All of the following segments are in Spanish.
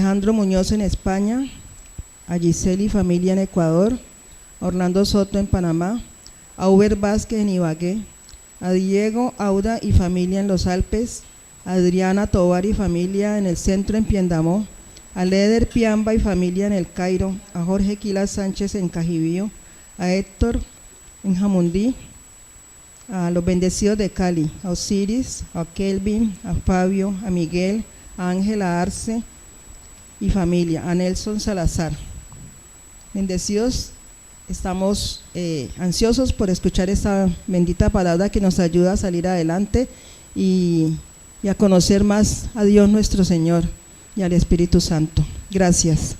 Alejandro Muñoz en España, a Giselle y familia en Ecuador, a Orlando Soto en Panamá, a Uber Vázquez en Ibagué, a Diego Auda y familia en Los Alpes, a Adriana Tovar y familia en el centro en Piendamó, a Leder Piamba y familia en El Cairo, a Jorge Quila Sánchez en Cajibío, a Héctor en Jamundí, a los bendecidos de Cali, a Osiris, a Kelvin, a Fabio, a Miguel, a Ángela Arce y familia, a Nelson Salazar. Bendecidos, estamos ansiosos por escuchar esta bendita palabra que nos ayuda a salir adelante y a conocer más a Dios nuestro Señor y al Espíritu Santo. Gracias.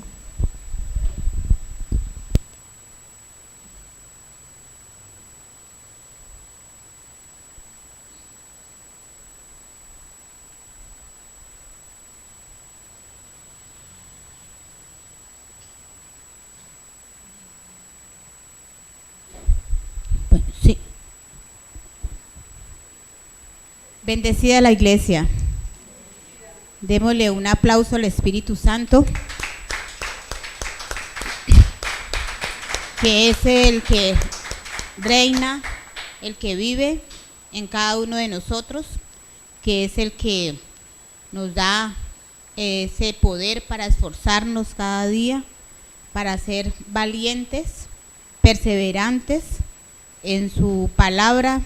Sí. Bendecida la iglesia. Démosle un aplauso al Espíritu Santo, que es el que reina, el que vive en cada uno de nosotros, que es el que nos da ese poder para esforzarnos cada día, para ser valientes, perseverantes en su palabra,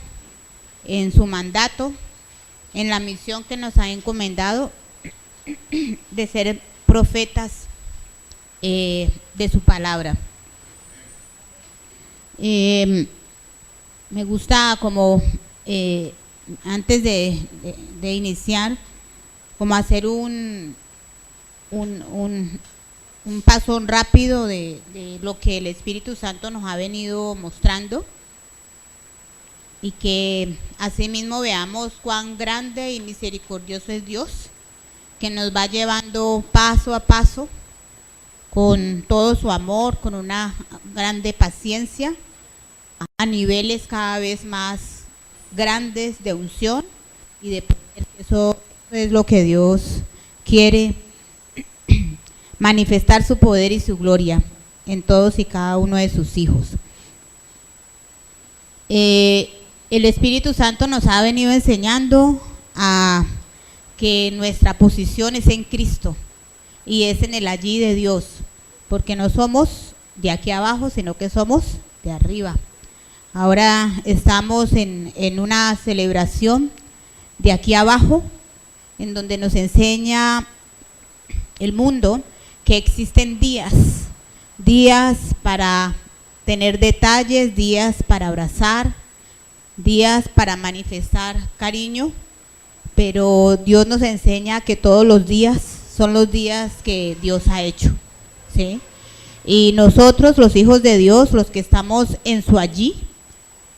en su mandato, en la misión que nos ha encomendado de ser profetas de su palabra. Me gusta como antes de iniciar, como hacer un paso rápido de lo que el Espíritu Santo nos ha venido mostrando, y que asimismo veamos cuán grande y misericordioso es Dios, que nos va llevando paso a paso con todo su amor, con una grande paciencia, a niveles cada vez más grandes de unción y de poder. Eso es lo que Dios quiere, manifestar su poder y su gloria en todos y cada uno de sus hijos. El Espíritu Santo nos ha venido enseñando a que nuestra posición es en Cristo y es en el allí de Dios, porque no somos de aquí abajo, sino que somos de arriba. Ahora estamos en una celebración de aquí abajo, en donde nos enseña el mundo que existen días para tener detalles, días para abrazar, días para manifestar cariño, pero Dios nos enseña que todos los días son los días que Dios ha hecho, ¿sí? Y nosotros, los hijos de Dios, los que estamos en su allí,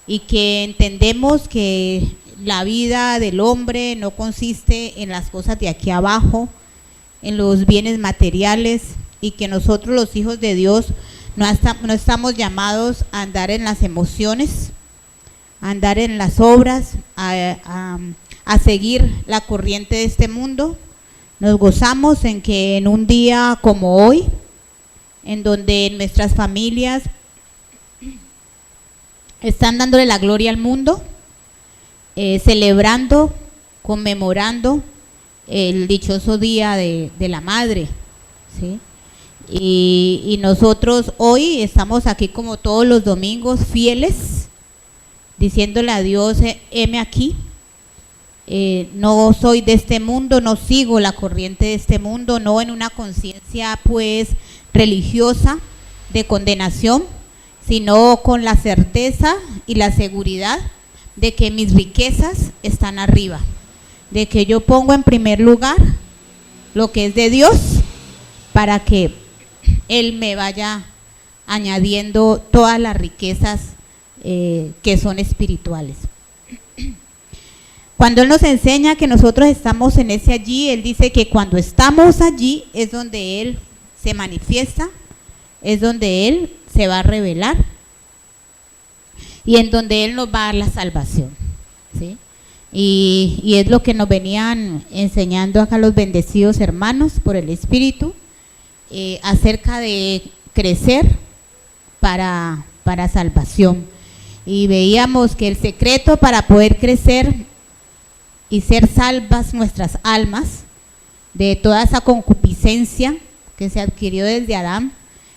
y que entendemos que la vida del hombre no consiste en las cosas de aquí abajo, en los bienes materiales, y que nosotros, los hijos de Dios, no estamos llamados a andar en las emociones, a andar en las obras, a seguir la corriente de este mundo. Nos gozamos en que en un día como hoy, en donde nuestras familias están dándole la gloria al mundo, celebrando, conmemorando el dichoso día de la madre, ¿sí? Y nosotros hoy estamos aquí como todos los domingos, fieles, diciéndole a Dios, heme aquí, no soy de este mundo, no sigo la corriente de este mundo, no en una conciencia pues religiosa de condenación, sino con la certeza y la seguridad de que mis riquezas están arriba, de que yo pongo en primer lugar lo que es de Dios, para que Él me vaya añadiendo todas las riquezas que son espirituales. Cuando Él nos enseña que nosotros estamos en ese allí, Él dice que cuando estamos allí es donde Él se manifiesta, es donde Él se va a revelar y en donde Él nos va a dar la salvación, ¿sí? Y es lo que nos venían enseñando acá los bendecidos hermanos por el Espíritu, acerca de crecer para salvación. Y veíamos que el secreto para poder crecer y ser salvas nuestras almas de toda esa concupiscencia que se adquirió desde Adán,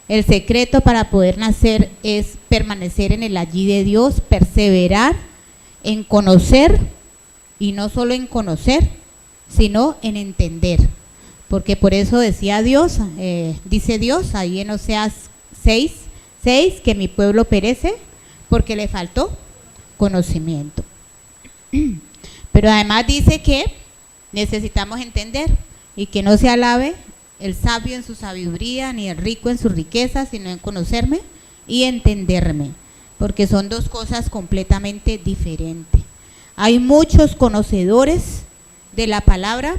el secreto para poder nacer es permanecer en el allí de Dios, perseverar en conocer, y no solo en conocer, sino en entender. Porque por eso decía Dios, dice Dios ahí en Oseas 6, que mi pueblo perece porque le faltó conocimiento. Pero además dice que necesitamos entender, y que no se alabe el sabio en su sabiduría, ni el rico en su riqueza, sino en conocerme y entenderme, porque son dos cosas completamente diferentes. Hay muchos conocedores de la palabra,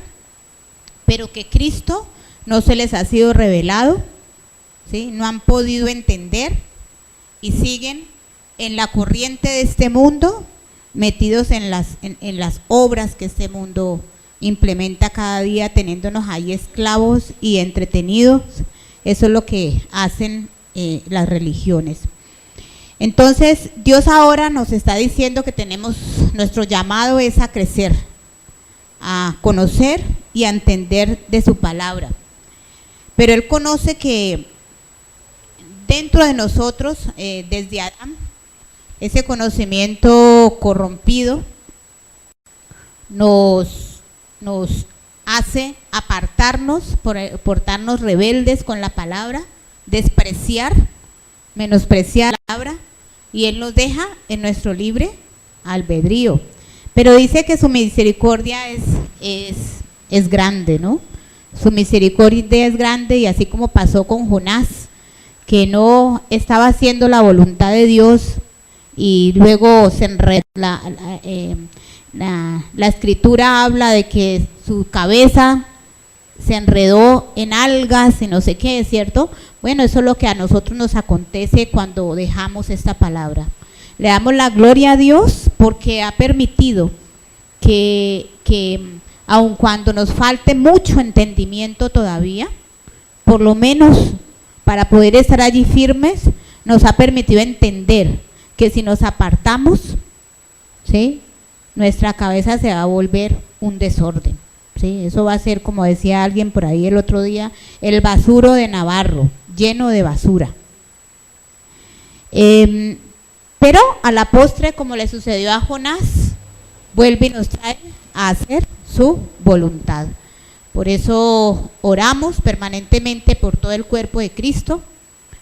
pero que Cristo no se les ha sido revelado, ¿sí? No han podido entender y siguen en la corriente de este mundo, metidos en las obras que este mundo implementa cada día, teniéndonos ahí esclavos y entretenidos. Eso es lo que hacen las religiones. Entonces, Dios ahora nos está diciendo que tenemos, nuestro llamado es a crecer, a conocer y a entender de su palabra. Pero Él conoce que dentro de nosotros, desde Adán, ese conocimiento corrompido nos hace apartarnos, portarnos rebeldes con la palabra, despreciar, menospreciar la palabra, y Él nos deja en nuestro libre albedrío. Pero dice que su misericordia es grande, ¿no? Su misericordia es grande, y así como pasó con Jonás, que no estaba haciendo la voluntad de Dios, y luego se enredó. La escritura habla de que su cabeza se enredó en algas y no sé qué, ¿cierto? Bueno, eso es lo que a nosotros nos acontece cuando dejamos esta palabra. Le damos la gloria a Dios porque ha permitido que aun cuando nos falte mucho entendimiento todavía, por lo menos para poder estar allí firmes, nos ha permitido entender que si nos apartamos, ¿sí?, nuestra cabeza se va a volver un desorden, ¿sí? Eso va a ser, como decía alguien por ahí el otro día, el basuro de Navarro, lleno de basura. Pero a la postre, como le sucedió a Jonás, vuelve y nos trae a hacer su voluntad. Por eso oramos permanentemente por todo el cuerpo de Cristo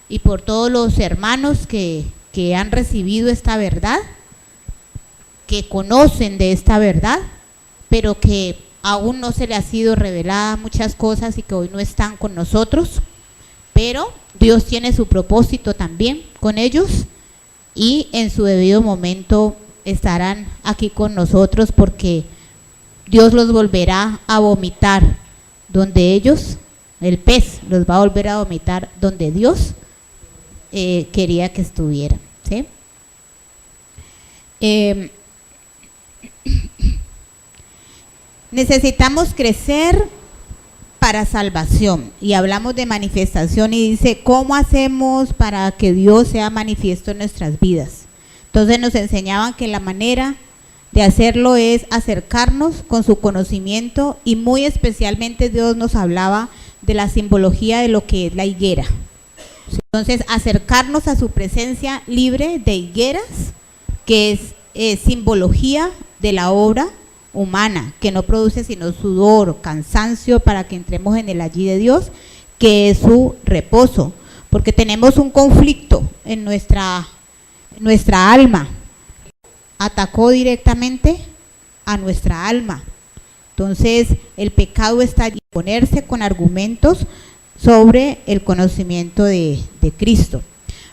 y por todos los hermanos que han recibido esta verdad, que conocen de esta verdad, pero que aún no se le ha sido revelada muchas cosas y que hoy no están con nosotros, pero Dios tiene su propósito también con ellos, y en su debido momento estarán aquí con nosotros, porque Dios los volverá a vomitar donde ellos, el pez los va a volver a vomitar donde Dios quería que estuvieran, ¿sí? Necesitamos crecer para salvación, y hablamos de manifestación, y dice, ¿cómo hacemos para que Dios sea manifiesto en nuestras vidas? Entonces nos enseñaban que la manera de hacerlo es acercarnos con su conocimiento, y muy especialmente Dios nos hablaba de la simbología de lo que es la higuera. Entonces, acercarnos a su presencia libre de higueras, que es simbología de la obra humana, que no produce sino sudor, cansancio, para que entremos en el allí de Dios, que es su reposo, porque tenemos un conflicto en nuestra alma. Atacó directamente a nuestra alma. Entonces, el pecado está allí, ponerse con argumentos sobre el conocimiento de Cristo.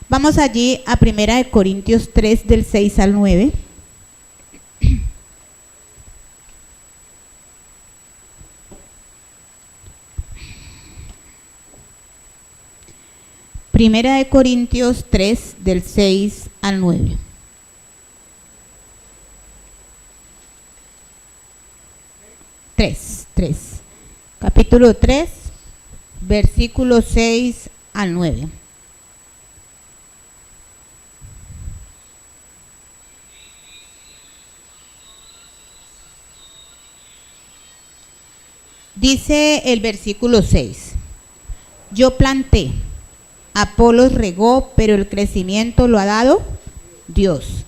Vamos allí a 1 Corintios 3, del 6 al 9. Primera de Corintios 3, del 6 al 9. Capítulo 3, versículos 6 al 9. Dice el versículo 6, yo planté, Apolos regó, pero el crecimiento lo ha dado Dios.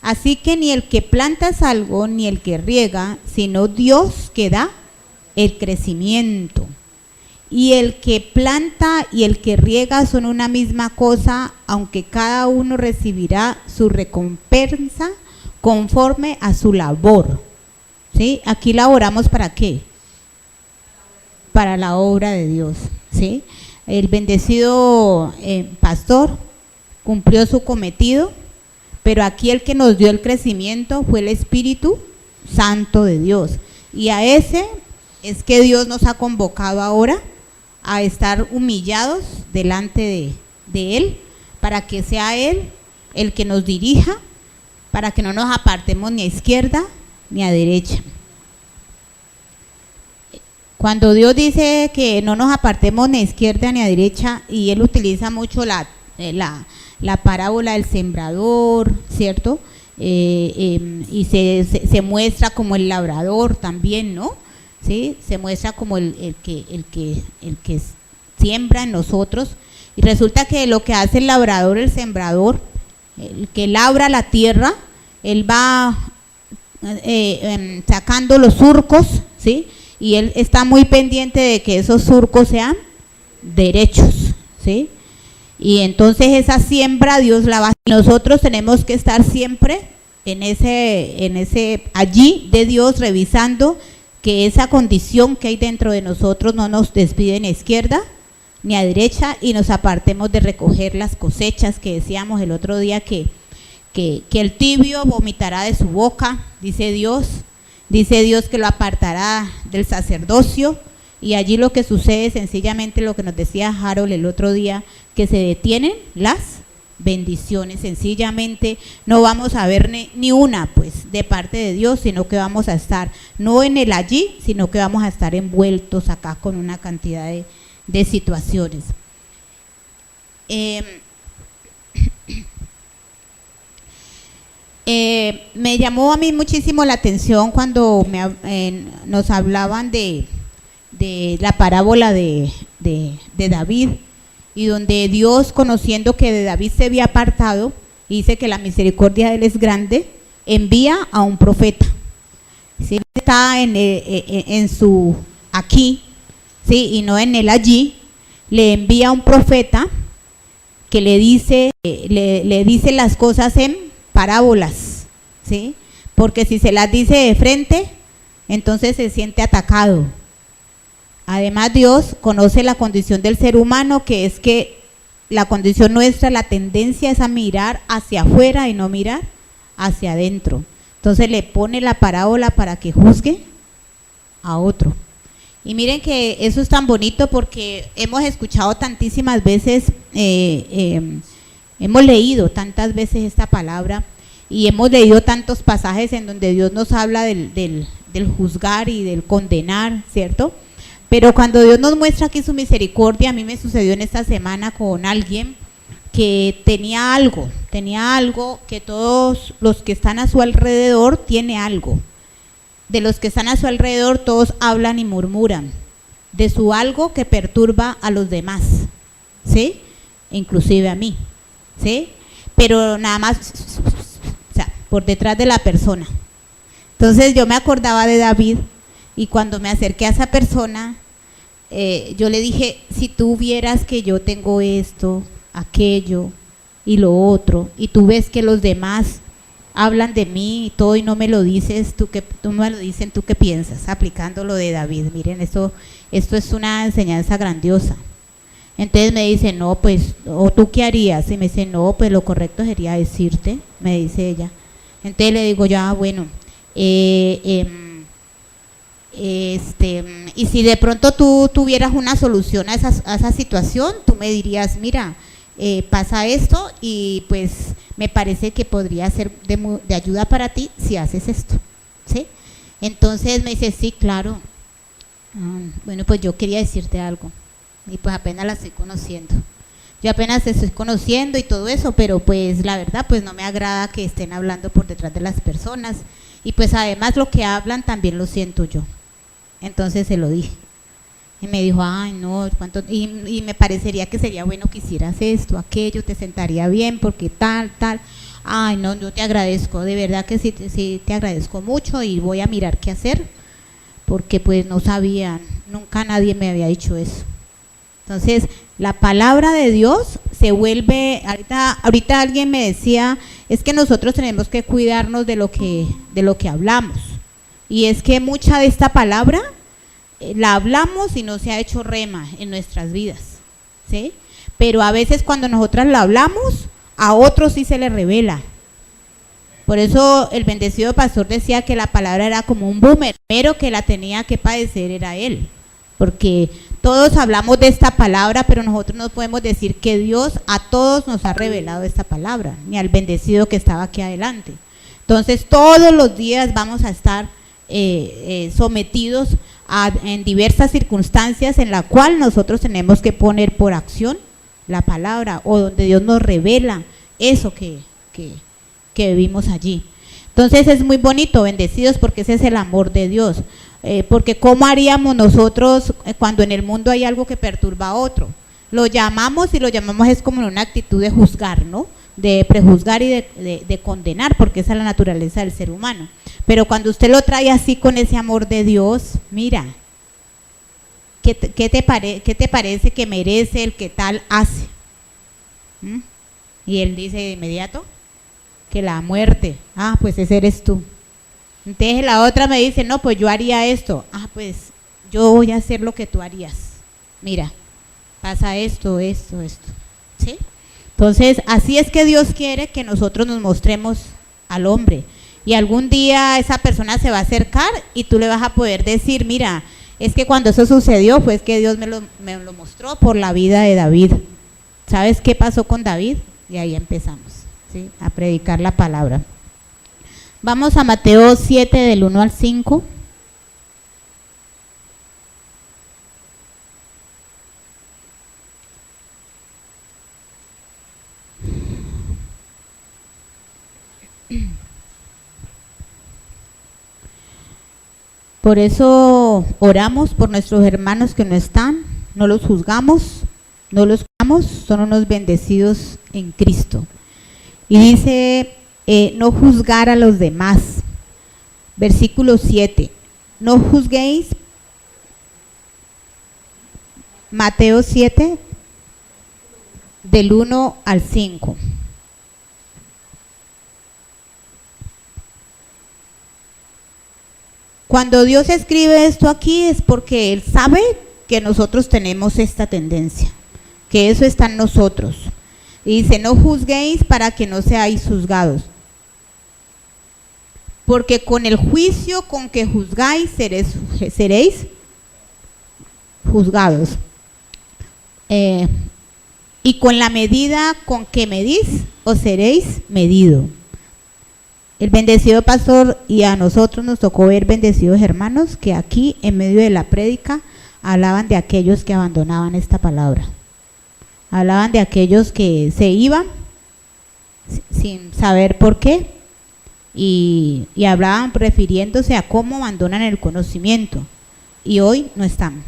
Así que ni el que planta es algo, ni el que riega, sino Dios que da el crecimiento. Y el que planta y el que riega son una misma cosa, aunque cada uno recibirá su recompensa conforme a su labor. ¿Sí? Aquí laboramos ¿para qué? Para la obra de Dios. ¿Sí? El bendecido pastor cumplió su cometido, pero aquí el que nos dio el crecimiento fue el Espíritu Santo de Dios. Y a ese es que Dios nos ha convocado ahora a estar humillados delante de Él, para que sea Él el que nos dirija, para que no nos apartemos ni a izquierda ni a derecha. Cuando Dios dice que no nos apartemos ni a izquierda ni a derecha, y Él utiliza mucho la parábola del sembrador, ¿cierto? Y se muestra como el labrador también, ¿no? ¿Sí? Se muestra como el que siembra en nosotros, y resulta que lo que hace el labrador, el sembrador, el que labra la tierra, él va sacando los surcos, ¿sí? Y él está muy pendiente de que esos surcos sean derechos, ¿sí? Y entonces esa siembra Dios la va a... Nosotros tenemos que estar siempre en ese allí de Dios, revisando que esa condición que hay dentro de nosotros no nos desvíe ni a izquierda ni a derecha, y nos apartemos de recoger las cosechas que decíamos el otro día, que el tibio vomitará de su boca, dice Dios que lo apartará del sacerdocio, y allí lo que sucede sencillamente lo que nos decía Harold el otro día, que se detienen las bendiciones, sencillamente no vamos a ver ni una pues de parte de Dios, sino que vamos a estar no en el allí, sino que vamos a estar envueltos acá con una cantidad de situaciones. Me llamó a mí muchísimo la atención cuando nos hablaban de la parábola de David, y donde Dios, conociendo que de David se había apartado, dice que la misericordia de él es grande, envía a un profeta. ¿Sí? Está en su aquí, ¿sí? Y no en el allí, le envía a un profeta que le dice las cosas en parábolas, ¿sí? Porque si se las dice de frente, entonces se siente atacado. Además, Dios conoce la condición del ser humano, que es que la condición nuestra, la tendencia es a mirar hacia afuera y no mirar hacia adentro. Entonces le pone la parábola para que juzgue a otro. Y miren que eso es tan bonito, porque hemos escuchado tantísimas veces, hemos leído tantas veces esta palabra, y hemos leído tantos pasajes en donde Dios nos habla del juzgar y del condenar, ¿cierto? Pero cuando Dios nos muestra aquí su misericordia, a mí me sucedió en esta semana con alguien que tenía algo que todos los que están a su alrededor tiene algo. De los que están a su alrededor todos hablan y murmuran de su algo que perturba a los demás, ¿sí? Inclusive a mí, ¿sí? Pero nada más, o sea, por detrás de la persona. Entonces yo me acordaba de David, y cuando me acerqué a esa persona, yo le dije, si tú vieras que yo tengo esto, aquello y lo otro, y tú ves que los demás hablan de mí y todo y no me lo dices, tú me lo dicen, ¿tú qué piensas? Aplicando lo de David. Miren, esto es una enseñanza grandiosa. Entonces me dice, no, pues, ¿o tú qué harías? Y me dice, no, pues lo correcto sería decirte, me dice ella. Entonces le digo, ya, bueno, y si de pronto tú tuvieras una solución a esa situación, tú me dirías, mira, pasa esto, y pues me parece que podría ser de ayuda para ti si haces esto, ¿sí? Entonces me dice, sí, claro. Bueno, pues yo quería decirte algo. y pues apenas la estoy conociendo. Yo apenas estoy conociendo y todo eso, pero pues la verdad pues no me agrada que estén hablando por detrás de las personas y pues además lo que hablan también lo siento yo. Entonces se lo dije y me dijo, ay no, ¿cuánto? Y me parecería que sería bueno que hicieras esto, aquello, te sentaría bien porque tal. Ay no, yo te agradezco, de verdad que sí te agradezco mucho y voy a mirar qué hacer porque pues no sabía, nunca nadie me había dicho eso. Entonces, la palabra de Dios se vuelve, ahorita alguien me decía, es que nosotros tenemos que cuidarnos de lo que hablamos. Y es que mucha de esta palabra la hablamos y no se ha hecho rema en nuestras vidas, ¿sí? Pero a veces cuando nosotras la hablamos, a otros sí se le revela. Por eso el bendecido pastor decía que la palabra era como un boomerang, pero que la tenía que padecer era él. Porque todos hablamos de esta palabra, pero nosotros no podemos decir que Dios a todos nos ha revelado esta palabra, ni al bendecido que estaba aquí adelante. Entonces todos los días vamos a estar sometidos en diversas circunstancias en la cual nosotros tenemos que poner por acción la palabra, o donde Dios nos revela eso que vivimos allí. Entonces es muy bonito, bendecidos, porque ese es el amor de Dios. Porque ¿cómo haríamos nosotros cuando en el mundo hay algo que perturba a otro? Lo llamamos, y lo llamamos es como en una actitud de juzgar, ¿no? De prejuzgar y de condenar, porque esa es la naturaleza del ser humano. Pero cuando usted lo trae así con ese amor de Dios, mira, ¿qué te parece que merece el que tal hace? Y él dice de inmediato que la muerte, pues ese eres tú. Entonces la otra me dice, no, pues yo haría esto, pues yo voy a hacer lo que tú harías. Mira, pasa esto, ¿sí? Entonces, así es que Dios quiere que nosotros nos mostremos al hombre. Y algún día esa persona se va a acercar y tú le vas a poder decir, mira, es que cuando eso sucedió, pues que Dios me lo mostró por la vida de David. ¿Sabes qué pasó con David? Y ahí empezamos, ¿sí? A predicar la palabra. Vamos a Mateo 7, del 1 al 5. Por eso oramos por nuestros hermanos que no están, no los juzgamos, son unos bendecidos en Cristo. Y dice, no juzgar a los demás. Versículo 7, no juzguéis, Mateo 7, del 1 al 5. Cuando Dios escribe esto aquí es porque Él sabe que nosotros tenemos esta tendencia, que eso está en nosotros. Y dice, no juzguéis para que no seáis juzgados, porque con el juicio con que juzgáis seréis juzgados. Y con la medida con que medís, os seréis medido. El bendecido pastor, y a nosotros nos tocó ver bendecidos hermanos que aquí en medio de la prédica hablaban de aquellos que abandonaban esta palabra. Hablaban de aquellos que se iban sin saber por qué y hablaban refiriéndose a cómo abandonan el conocimiento y hoy no están,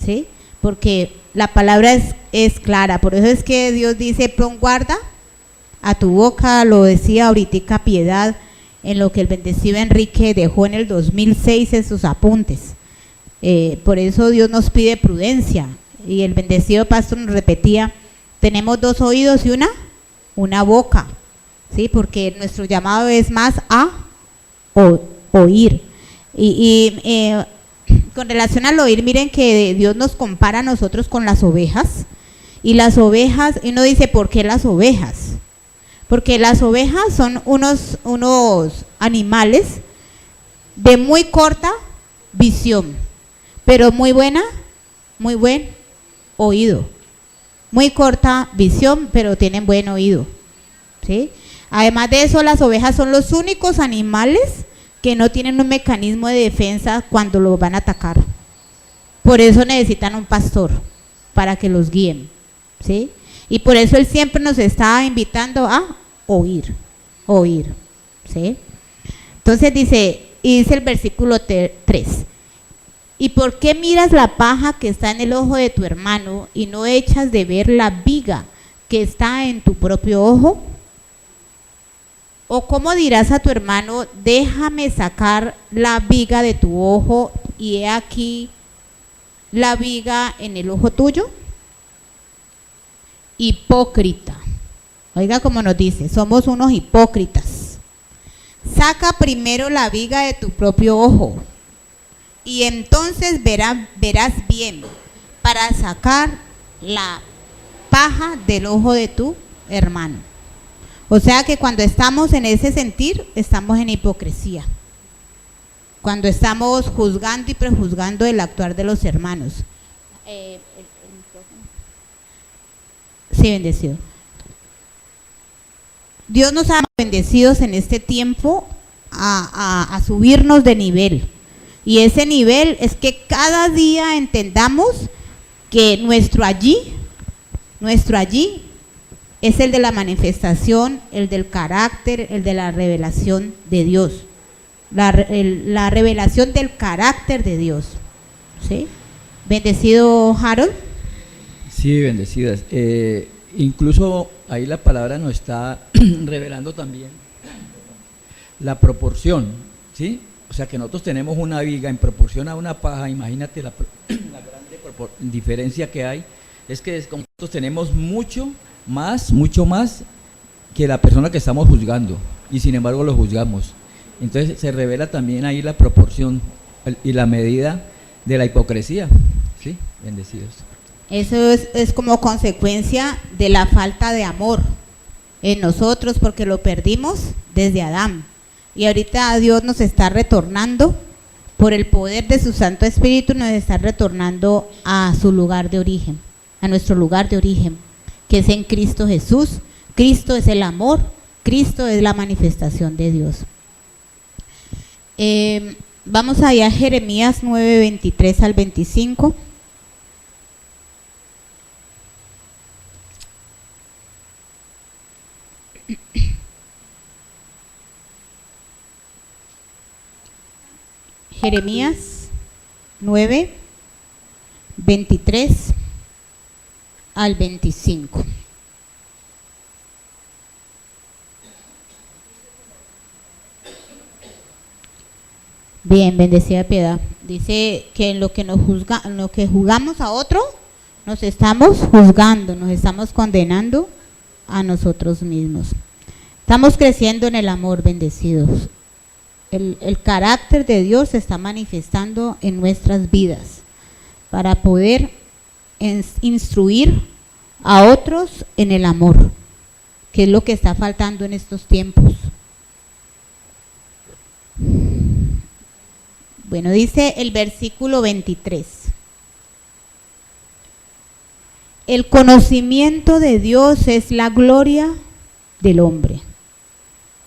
¿sí? Porque la palabra es clara, por eso es que Dios dice, pon guarda a tu boca, lo decía ahorita Piedad, en lo que el bendecido Enrique dejó en el 2006 en sus apuntes. Por eso Dios nos pide prudencia, y el bendecido pastor nos repetía, tenemos 2 oídos y una boca, ¿sí? Porque nuestro llamado es más a oír. Y con relación al oír, miren que Dios nos compara a nosotros con las ovejas, y las ovejas, y uno dice, ¿por qué las ovejas? Porque las ovejas son unos animales de muy corta visión, pero muy buen oído. Muy corta visión, pero tienen buen oído, ¿sí? Además de eso, las ovejas son los únicos animales que no tienen un mecanismo de defensa cuando los van a atacar. Por eso necesitan un pastor, para que los guíen, ¿sí? Y por eso Él siempre nos está invitando a oír, ¿sí? Entonces dice el versículo 3, ¿y por qué miras la paja que está en el ojo de tu hermano y no echas de ver la viga que está en tu propio ojo? ¿O cómo dirás a tu hermano, déjame sacar la viga de tu ojo y he aquí la viga en el ojo tuyo? Hipócrita. Oiga como nos dice, somos unos hipócritas. Saca primero la viga de tu propio ojo y entonces verás bien para sacar la paja del ojo de tu hermano. O sea que cuando estamos en ese sentir, estamos en hipocresía. Cuando estamos juzgando y prejuzgando el actuar de los hermanos. Sí, bendecido. Dios nos ha bendecidos en este tiempo a subirnos de nivel. Y ese nivel es que cada día entendamos que nuestro allí es el de la manifestación, el del carácter, el de la revelación de Dios. La revelación del carácter de Dios. ¿Sí? Bendecido Harold. Sí, bendecidas. Incluso ahí la palabra nos está revelando también la proporción, ¿sí? O sea que nosotros tenemos una viga en proporción a una paja. Imagínate la grande diferencia que hay. Es que nosotros tenemos mucho más que la persona que estamos juzgando y sin embargo lo juzgamos. Entonces se revela también ahí la proporción y la medida de la hipocresía. ¿Sí? Bendecidos. Eso es como consecuencia de la falta de amor en nosotros, porque lo perdimos desde Adán. Y ahorita Dios nos está retornando, por el poder de su Santo Espíritu, nos está retornando a su lugar de origen, a nuestro lugar de origen, que es en Cristo Jesús. Cristo es el amor, Cristo es la manifestación de Dios. Vamos allá a Jeremías 9, 23 al 25. Jeremías 9, 23 al 25. Bien, bendecida Piedad. Dice que en lo que juzgamos a otro, nos estamos juzgando, nos estamos condenando a nosotros mismos. Estamos creciendo en el amor, bendecidos. El carácter de Dios se está manifestando en nuestras vidas para poder instruir a otros en el amor, que es lo que está faltando en estos tiempos. Bueno, dice el versículo 23. El conocimiento de Dios es la gloria del hombre.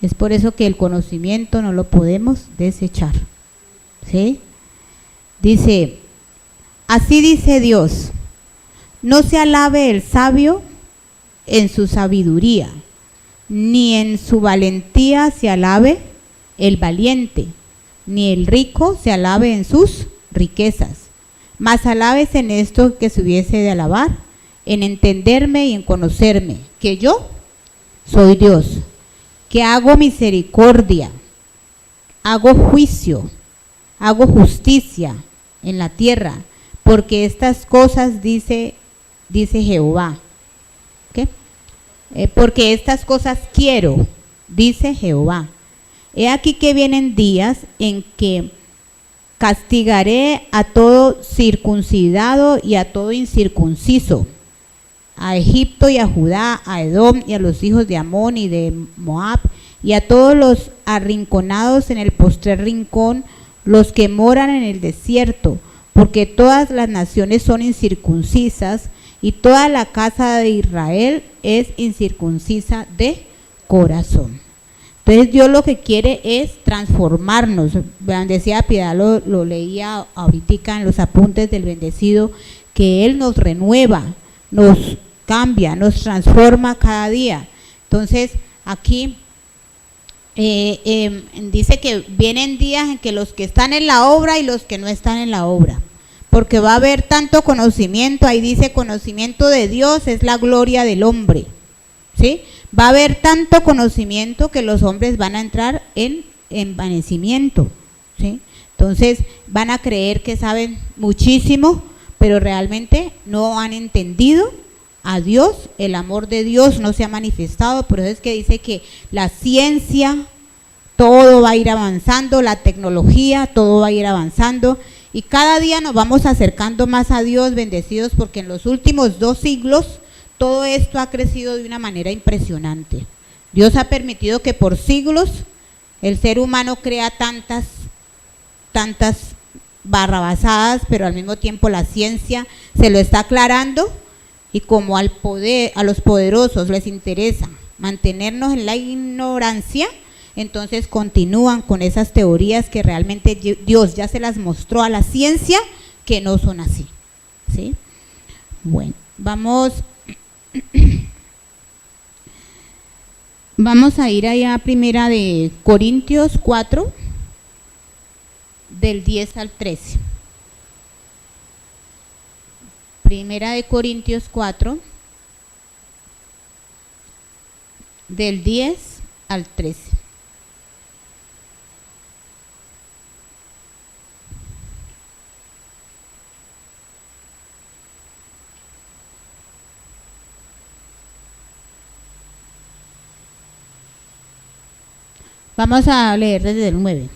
Es por eso que el conocimiento no lo podemos desechar. ¿Sí? Dice, así dice Dios, no se alabe el sabio en su sabiduría, ni en su valentía se alabe el valiente, ni el rico se alabe en sus riquezas, mas alabes en esto que se hubiese de alabar, en entenderme y en conocerme, que yo soy Dios, que hago misericordia, hago juicio, hago justicia en la tierra, porque estas cosas dice Jehová. ¿Qué? Porque estas cosas quiero, dice Jehová. He aquí que vienen días en que castigaré a todo circuncidado y a todo incircunciso, a Egipto y a Judá, a Edom y a los hijos de Amón y de Moab, y a todos los arrinconados en el postrer rincón, los que moran en el desierto, porque todas las naciones son incircuncisas, y toda la casa de Israel es incircuncisa de corazón. Entonces Dios lo que quiere es transformarnos. Decía Piedad, lo leía ahorita en los apuntes del bendecido, que Él nos renueva, nos cambia, nos transforma cada día. Entonces, aquí dice que vienen días en que los que están en la obra y los que no están en la obra, porque va a haber tanto conocimiento. Ahí dice: conocimiento de Dios es la gloria del hombre, ¿sí? Va a haber tanto conocimiento que los hombres van a entrar en envanecimiento, ¿sí? Entonces van a creer que saben muchísimo, pero realmente no han entendido a Dios, el amor de Dios no se ha manifestado. Por eso es que dice que la ciencia, todo va a ir avanzando, la tecnología, todo va a ir avanzando, y cada día nos vamos acercando más a Dios, bendecidos, porque en los últimos 2 siglos todo esto ha crecido de una manera impresionante. Dios ha permitido que por siglos el ser humano crea tantas barrabasadas, pero al mismo tiempo la ciencia se lo está aclarando. Y como a los poderosos les interesa mantenernos en la ignorancia, entonces continúan con esas teorías que realmente Dios ya se las mostró a la ciencia que no son así, ¿sí? Bueno, vamos a ir allá a Primera de Corintios 4, del 10 al 13. Primera de Corintios 4, del 10 al 13. Vamos a leer desde el 9.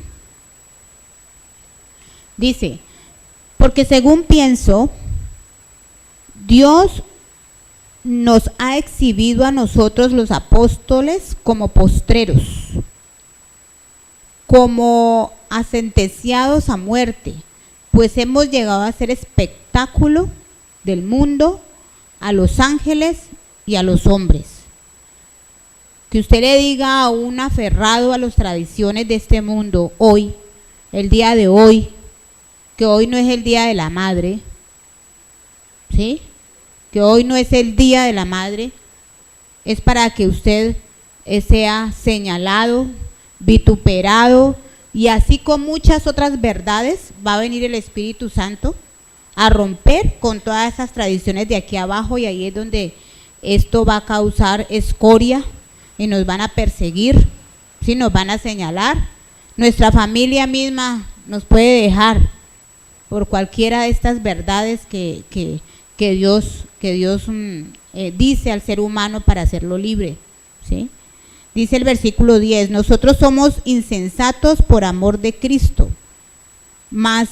Dice: porque según pienso, Dios nos ha exhibido a nosotros los apóstoles como postreros, como sentenciados a muerte, pues hemos llegado a ser espectáculo del mundo, a los ángeles y a los hombres. Que usted le diga a un aferrado a las tradiciones de este mundo hoy, el día de hoy, que hoy no es el día de la madre, ¿sí? Que hoy no es el día de la madre, es para que usted sea señalado, vituperado, y así con muchas otras verdades va a venir el Espíritu Santo a romper con todas esas tradiciones de aquí abajo, y ahí es donde esto va a causar escoria y nos van a perseguir, ¿sí? Nos van a señalar. Nuestra familia misma nos puede dejar por cualquiera de estas verdades que Dios dice al ser humano para hacerlo libre, ¿sí? Dice el versículo 10: nosotros somos insensatos por amor de Cristo, más,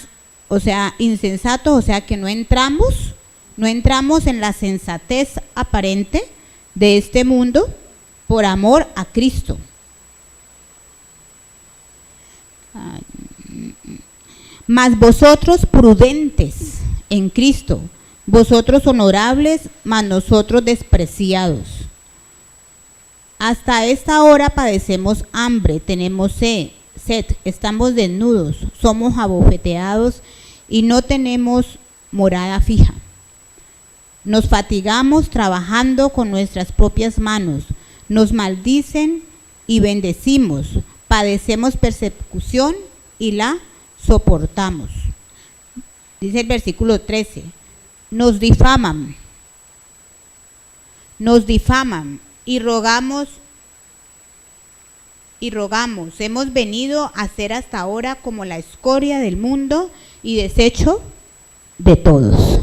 o sea, insensatos, o sea que no entramos en la sensatez aparente de este mundo por amor a Cristo. Mas vosotros prudentes en Cristo, vosotros honorables, mas nosotros despreciados. Hasta esta hora padecemos hambre, tenemos sed, estamos desnudos, somos abofeteados y no tenemos morada fija. Nos fatigamos trabajando con nuestras propias manos, nos maldicen y bendecimos, padecemos persecución y la soportamos. Dice el versículo 13: nos difaman y rogamos, hemos venido a ser hasta ahora como la escoria del mundo y desecho de todos.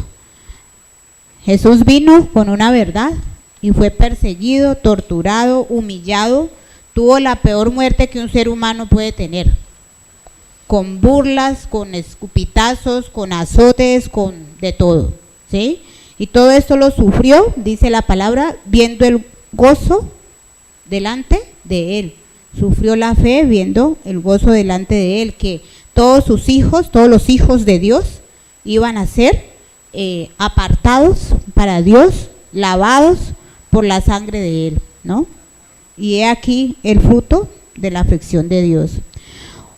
Jesús vino con una verdad y fue perseguido, torturado, humillado, tuvo la peor muerte que un ser humano puede tener, con burlas, con escupitazos, con azotes, con de todo, ¿sí? Y todo esto lo sufrió, dice la palabra, viendo el gozo delante de él. Sufrió la fe viendo el gozo delante de él, que todos sus hijos, todos los hijos de Dios iban a ser apartados para Dios, lavados por la sangre de él, ¿no? Y he aquí el fruto de la aflicción de Dios.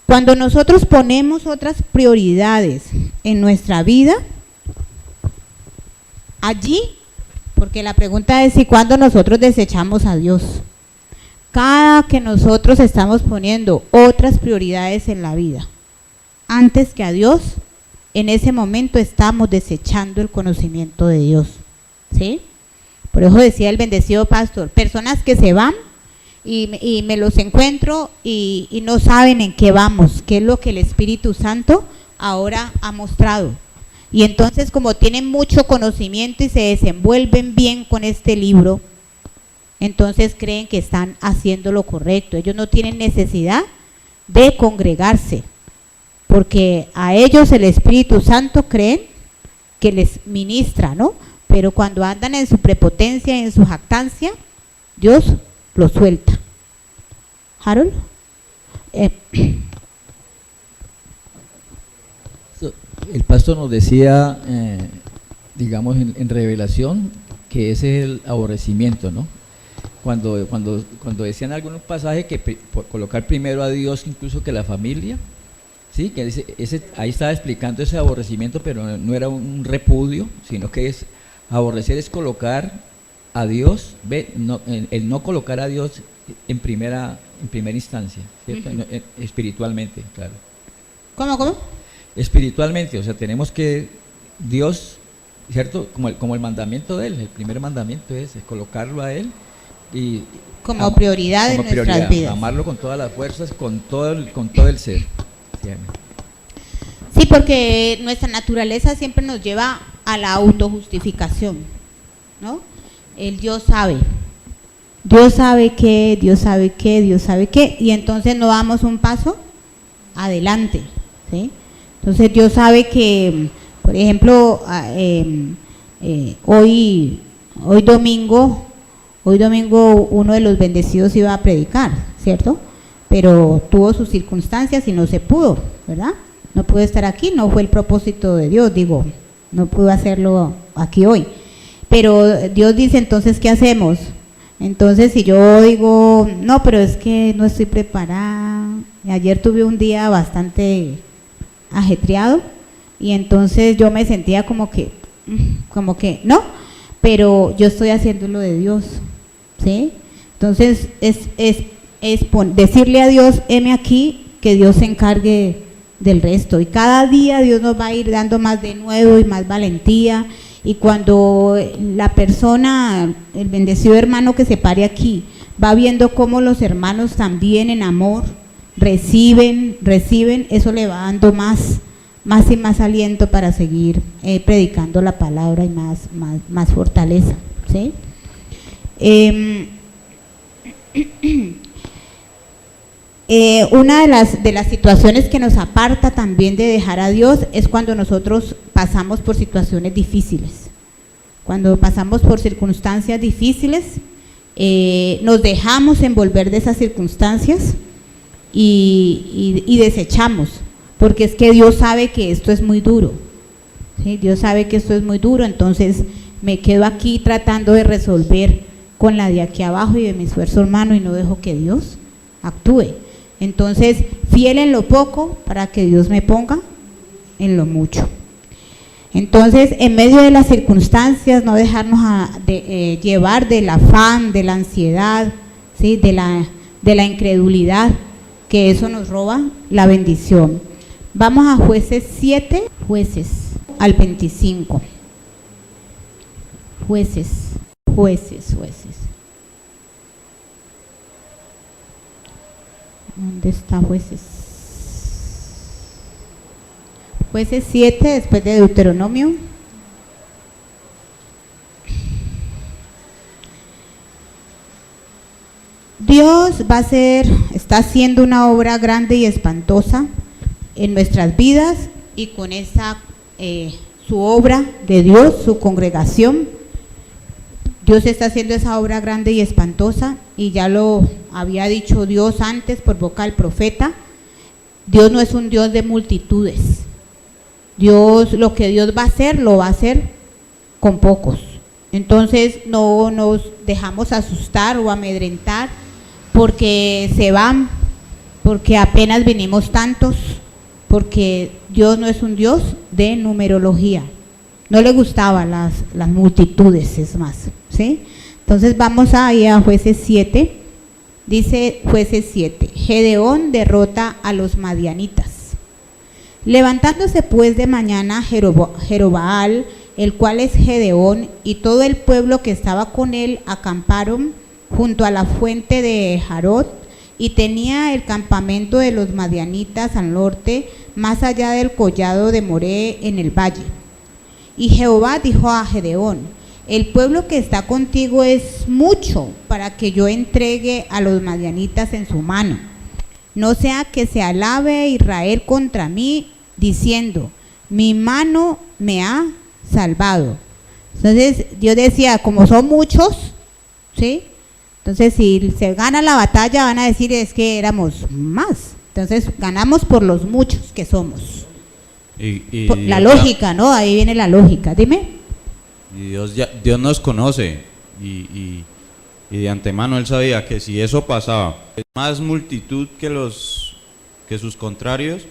Cuando nosotros ponemos otras prioridades en nuestra vida, allí, porque la pregunta es si cuando nosotros desechamos a Dios, cada que nosotros estamos poniendo otras prioridades en la vida antes que a Dios, en ese momento estamos desechando el conocimiento de Dios, ¿sí? Por eso decía el bendecido pastor, personas que se van y me los encuentro y no saben en qué vamos, qué es lo que el Espíritu Santo ahora ha mostrado. Y entonces, como tienen mucho conocimiento y se desenvuelven bien con este libro, entonces creen que están haciendo lo correcto. Ellos no tienen necesidad de congregarse, porque a ellos el Espíritu Santo creen que les ministra, ¿no? Pero cuando andan en su prepotencia y en su jactancia, Dios los suelta. ¿Harold? El pastor nos decía, digamos, en revelación, que ese es el aborrecimiento, ¿no? Cuando decían algunos pasajes que por colocar primero a Dios incluso que la familia, ¿sí? Que ahí estaba explicando ese aborrecimiento, pero no era un repudio, sino que aborrecer es colocar a Dios, el no colocar a Dios en primera instancia, ¿cierto? Espiritualmente, claro. ¿Cómo? Espiritualmente, o sea, tenemos que Dios, ¿cierto? Como el mandamiento de Él, el primer mandamiento es colocarlo a Él y como prioridad en nuestras vidas. Amarlo con todas las fuerzas, con todo el ser. Sí, porque nuestra naturaleza siempre nos lleva a la autojustificación, ¿no? El Dios sabe qué, y entonces no damos un paso adelante, ¿sí? Entonces Dios sabe que, por ejemplo, hoy domingo uno de los bendecidos iba a predicar, ¿cierto? Pero tuvo sus circunstancias y no se pudo, ¿verdad? No pudo estar aquí, no fue el propósito de Dios, no pudo hacerlo aquí hoy. Pero Dios dice, entonces, ¿qué hacemos? Entonces, si yo digo, no, pero es que no estoy preparada, ayer tuve un día bastante ajetreado y entonces yo me sentía como que no, pero yo estoy haciendo lo de Dios, ¿sí? Entonces, es decirle a Dios, heme aquí, que Dios se encargue del resto, y cada día Dios nos va a ir dando más de nuevo y más valentía. Y cuando la persona, el bendecido hermano que se pare aquí, va viendo cómo los hermanos también en amor reciben, eso le va dando más y más aliento para seguir predicando la palabra y más fortaleza, ¿sí? Una de las situaciones que nos aparta también de dejar a Dios es cuando nosotros pasamos por situaciones difíciles. Cuando pasamos por circunstancias difíciles, nos dejamos envolver de esas circunstancias y desechamos, porque es que Dios sabe que esto es muy duro, ¿sí? Dios sabe que esto es muy duro, entonces me quedo aquí tratando de resolver con la de aquí abajo y de mi esfuerzo hermano y no dejo que Dios actúe. Entonces, fiel en lo poco para que Dios me ponga en lo mucho. Entonces, en medio de las circunstancias, no dejarnos llevar del afán, de la ansiedad, ¿sí? de la incredulidad, que eso nos roba la bendición. Vamos a Jueces 7, Jueces al 25. Jueces. ¿Dónde está Jueces? Jueces 7, después de Deuteronomio. Dios está haciendo una obra grande y espantosa en nuestras vidas, y con su obra de Dios, su congregación, Dios está haciendo esa obra grande y espantosa, y ya lo había dicho Dios antes por boca del profeta. Dios no es un Dios de multitudes. Lo que Dios va a hacer, lo va a hacer con pocos. Entonces no nos dejamos asustar o amedrentar porque se van, porque apenas vinimos tantos, porque Dios no es un Dios de numerología. no le gustaban las multitudes, es más, ¿sí? Entonces vamos ahí a Jueces 7, dice Jueces 7, Gedeón derrota a los madianitas. Levantándose pues de mañana Jerobaal, el cual es Gedeón, y todo el pueblo que estaba con él acamparon junto a la fuente de Jarot, y tenía el campamento de los madianitas al norte, más allá del collado de Moré en el valle. Y Jehová dijo a Gedeón: el pueblo que está contigo es mucho para que yo entregue a los madianitas en su mano. No sea que se alabe Israel contra mí, diciendo: mi mano me ha salvado. Entonces Dios decía, como son muchos, ¿sí? Entonces si se gana la batalla van a decir es que éramos más. Entonces ganamos por los muchos que somos. La lógica, ¿no? Ahí viene la lógica. Dime. Y Dios nos conoce y de antemano Él sabía que si eso pasaba, más multitud que sus contrarios,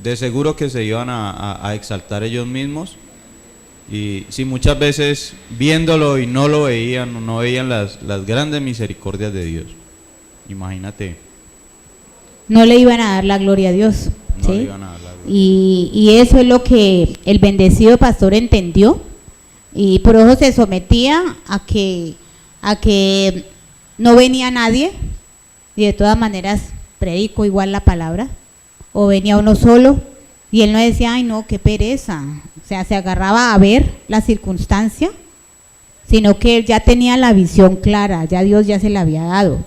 de seguro que se iban a exaltar ellos mismos. Y si muchas veces viéndolo y no lo veían, no veían las grandes misericordias de Dios. Imagínate. No le iban a dar la gloria a Dios. No ¿sí? le iban a dar la gloria. Y eso es lo que el bendecido pastor entendió, y por eso se sometía a que no venía nadie, y de todas maneras predico igual la palabra, o venía uno solo, y él no decía, ay no, qué pereza, o sea, se agarraba a ver la circunstancia, sino que él ya tenía la visión clara, ya Dios ya se la había dado.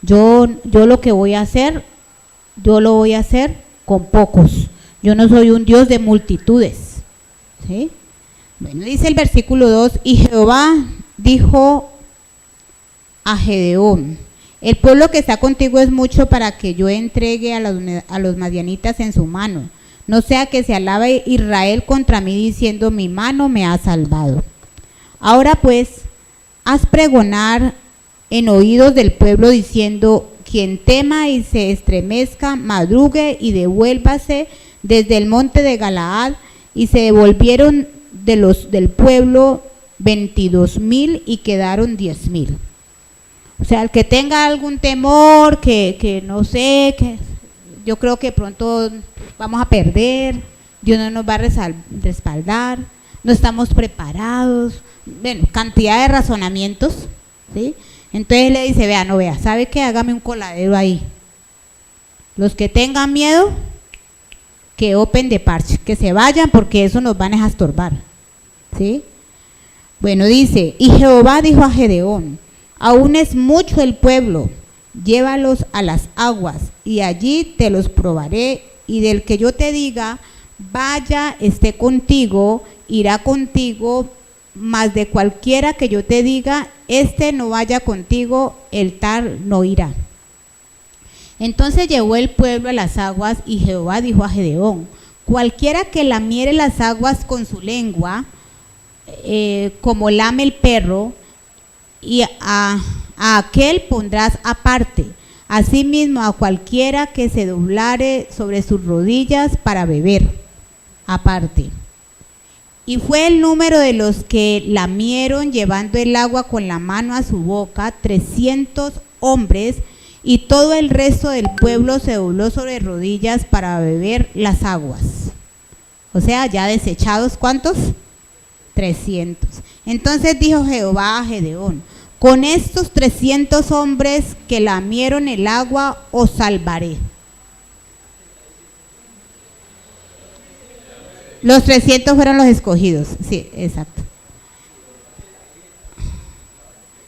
Yo lo que voy a hacer, yo lo voy a hacer con pocos, yo no soy un Dios de multitudes, ¿sí? Bueno, dice el versículo 2, y Jehová dijo a Gedeón: el pueblo que está contigo es mucho para que yo entregue a los madianitas en su mano. No sea que se alabe Israel contra mí diciendo: mi mano me ha salvado. Ahora pues, haz pregonar en oídos del pueblo diciendo: quien tema y se estremezca, madrugue y devuélvase desde el monte de Galaad. Y se devolvieron del pueblo 22,000 y quedaron 10,000. O sea, el que tenga algún temor, que no sé, que yo creo que pronto vamos a perder, Dios no nos va a respaldar, no estamos preparados, bueno, cantidad de razonamientos, ¿sí? Entonces le dice, vea, no vea, ¿sabe qué? Hágame un coladero ahí. Los que tengan miedo, que open de parche, que se vayan porque eso nos van a estorbar, ¿sí? Bueno, dice, y Jehová dijo a Gedeón: aún es mucho el pueblo, llévalos a las aguas y allí te los probaré, y del que yo te diga, vaya, esté contigo, irá contigo, mas de cualquiera que yo te diga, este no vaya contigo, el tal no irá. Entonces llevó el pueblo a las aguas, y Jehová dijo a Gedeón: cualquiera que lamiere las aguas con su lengua, como lame el perro, y a aquel pondrás aparte, asimismo a cualquiera que se doblare sobre sus rodillas para beber, aparte. Y fue el número de los que lamieron llevando el agua con la mano a su boca, 300 hombres, y todo el resto del pueblo se dobló sobre rodillas para beber las aguas. O sea, ya desechados, ¿cuántos? 300. Entonces dijo Jehová a Gedeón: con estos 300 hombres que lamieron el agua os salvaré. Los 300 fueron los escogidos, sí, exacto.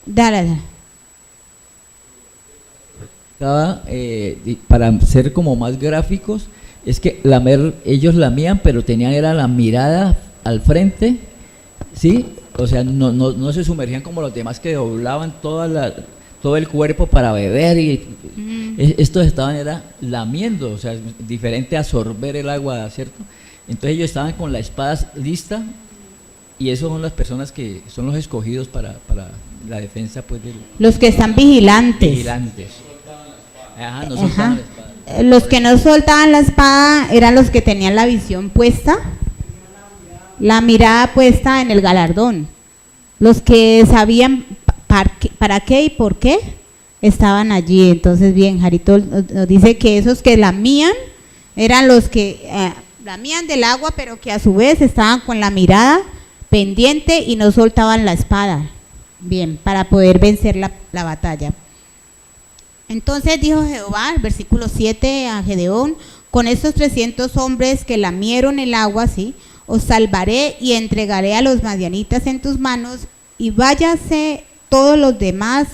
Dale. Para ser como más gráficos, es que ellos lamían, pero tenían era la mirada al frente, ¿sí? O sea, no se sumergían como los demás que doblaban todo el cuerpo para beber, y estos estaban era lamiendo, o sea, diferente a sorber el agua, ¿cierto? Entonces ellos estaban con la espada lista, y esos son las personas que son los escogidos para la defensa, pues, los que están vigilantes. Ajá, no soltaban la espada. Los que no soltaban la espada eran los que tenían la visión puesta la mirada puesta en el galardón. Los que sabían para qué y por qué estaban allí. Entonces, bien, Jarito nos dice que esos que lamían eran los que lamían del agua, pero que a su vez estaban con la mirada pendiente y no soltaban la espada. Bien, para poder vencer la batalla. Entonces dijo Jehová, el versículo 7 a Gedeón: con estos 300 hombres que lamieron el agua, ¿sí?, os salvaré y entregaré a los madianitas en tus manos, y váyase todos los demás,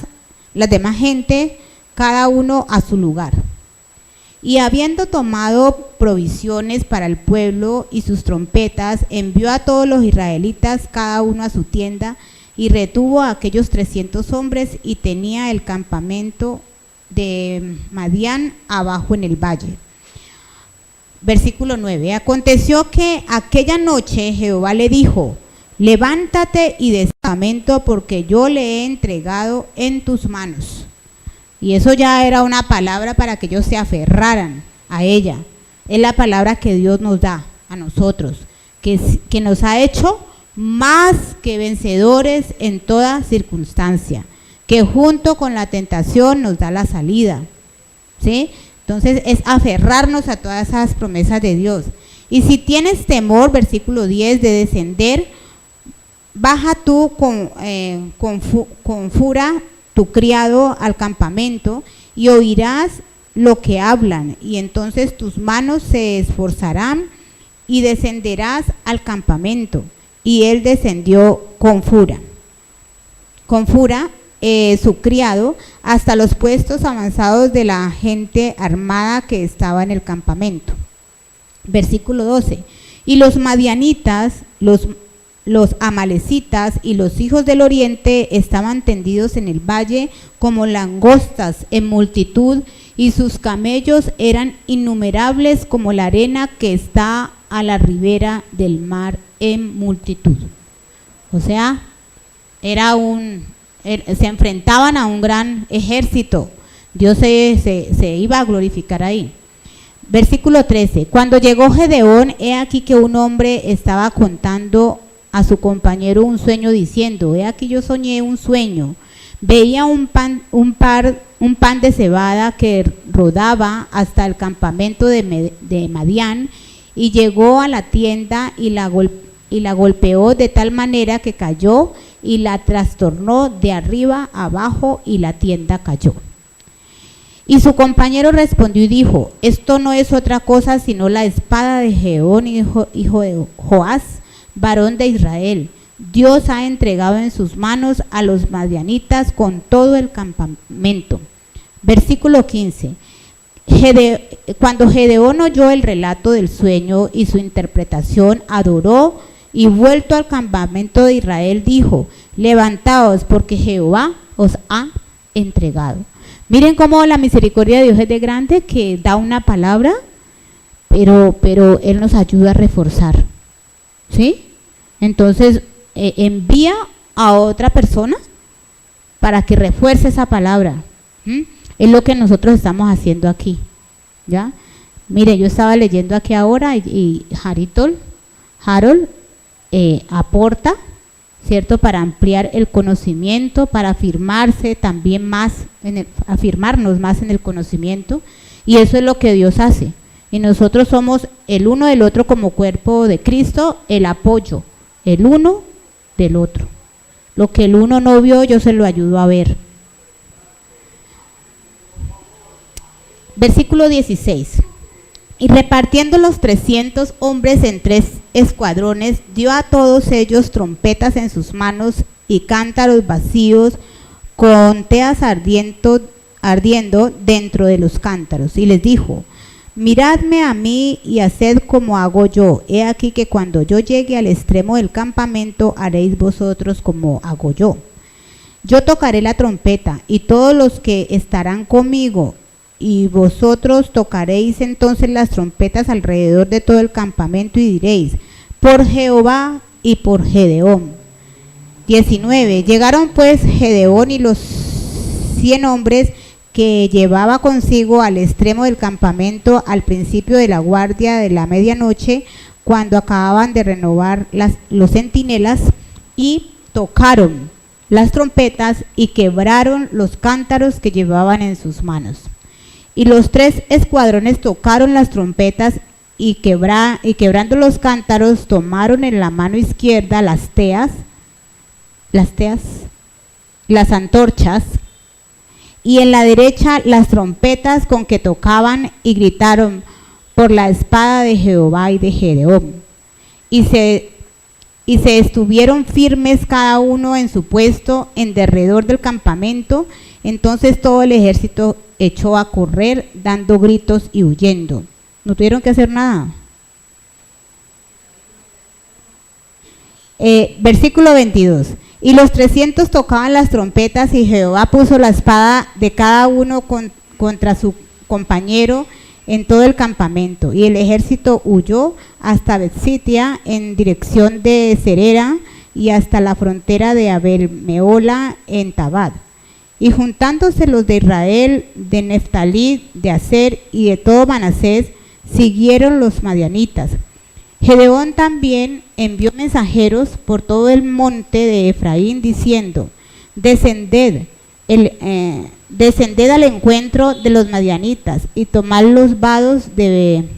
la demás gente, cada uno a su lugar. Y habiendo tomado provisiones para el pueblo y sus trompetas, envió a todos los israelitas, cada uno a su tienda, y retuvo a aquellos 300 hombres, y tenía el campamento de Madián abajo en el valle. Versículo 9. Aconteció que aquella noche Jehová le dijo: levántate y des campamento, porque yo le he entregado en tus manos. Y eso ya era una palabra para que ellos se aferraran a ella. Es la palabra que Dios nos da a nosotros, que nos ha hecho más que vencedores en toda circunstancia, que junto con la tentación nos da la salida, ¿sí? Entonces es aferrarnos a todas esas promesas de Dios. Y si tienes temor, versículo 10, de descender, baja tú con fura tu criado al campamento, y oirás lo que hablan, y entonces tus manos se esforzarán y descenderás al campamento. Y él descendió con fura, su criado, hasta los puestos avanzados de la gente armada que estaba en el campamento. Versículo 12. Y los madianitas, los amalecitas y los hijos del oriente estaban tendidos en el valle como langostas en multitud, y sus camellos eran innumerables como la arena que está a la ribera del mar en multitud. O sea, se enfrentaban a un gran ejército. Dios se iba a glorificar ahí. Versículo 13. Cuando llegó Gedeón, he aquí que un hombre estaba contando a su compañero un sueño, diciendo: he aquí yo soñé un sueño. Veía un pan de cebada que rodaba hasta el campamento de Madián, y llegó a la tienda y la golpeó de tal manera que cayó, y la trastornó de arriba abajo, y la tienda cayó. Y su compañero respondió y dijo: esto no es otra cosa sino la espada de Gedeón, hijo de Joás, varón de Israel. Dios ha entregado en sus manos a los madianitas con todo el campamento. Versículo 15. Cuando Gedeón oyó el relato del sueño y su interpretación, adoró, y vuelto al campamento de Israel dijo: levantaos, porque Jehová os ha entregado. Miren cómo la misericordia de Dios es de grande, que da una palabra, pero Él nos ayuda a reforzar, ¿sí? Entonces envía a otra persona para que refuerce esa palabra. Es lo que nosotros estamos haciendo aquí, ¿ya? Mire, yo estaba leyendo aquí ahora, y Harold aporta, ¿cierto?, para ampliar el conocimiento, para afirmarse también más, afirmarnos más en el conocimiento, y eso es lo que Dios hace. Y nosotros somos el uno del otro como cuerpo de Cristo, el apoyo, el uno del otro. Lo que el uno no vio, yo se lo ayudo a ver. Versículo 16. Y repartiendo los 300 hombres en 3 escuadrones, dio a todos ellos trompetas en sus manos y cántaros vacíos con teas ardiendo dentro de los cántaros. Y les dijo: miradme a mí y haced como hago yo. He aquí que cuando yo llegue al extremo del campamento, haréis vosotros como hago yo. Yo tocaré la trompeta, y todos los que estarán conmigo, y vosotros tocaréis entonces las trompetas alrededor de todo el campamento, y diréis: por Jehová y por Gedeón. 19. Llegaron pues Gedeón y los 100 hombres que llevaba consigo al extremo del campamento al principio de la guardia de la medianoche, cuando acababan de renovar los centinelas, y tocaron las trompetas y quebraron los cántaros que llevaban en sus manos. Y los 3 escuadrones tocaron las trompetas y quebrando los cántaros, tomaron en la mano izquierda las antorchas, y en la derecha las trompetas con que tocaban, y gritaron por la espada de Jehová y de Gedeón. Y se estuvieron firmes cada uno en su puesto en derredor del campamento. Entonces todo el ejército echó a correr dando gritos y huyendo. No tuvieron que hacer nada. Versículo 22. Y los 300 tocaban las trompetas, y Jehová puso la espada de cada uno contra su compañero en todo el campamento. Y el ejército huyó hasta Betzitia en dirección de Serera, y hasta la frontera de Abel-Meola en Tabad. Y juntándose los de Israel, de Neftalí, de Aser y de todo Manasés, siguieron los madianitas. Gedeón también envió mensajeros por todo el monte de Efraín, diciendo: descended al encuentro de los madianitas, y tomad los vados de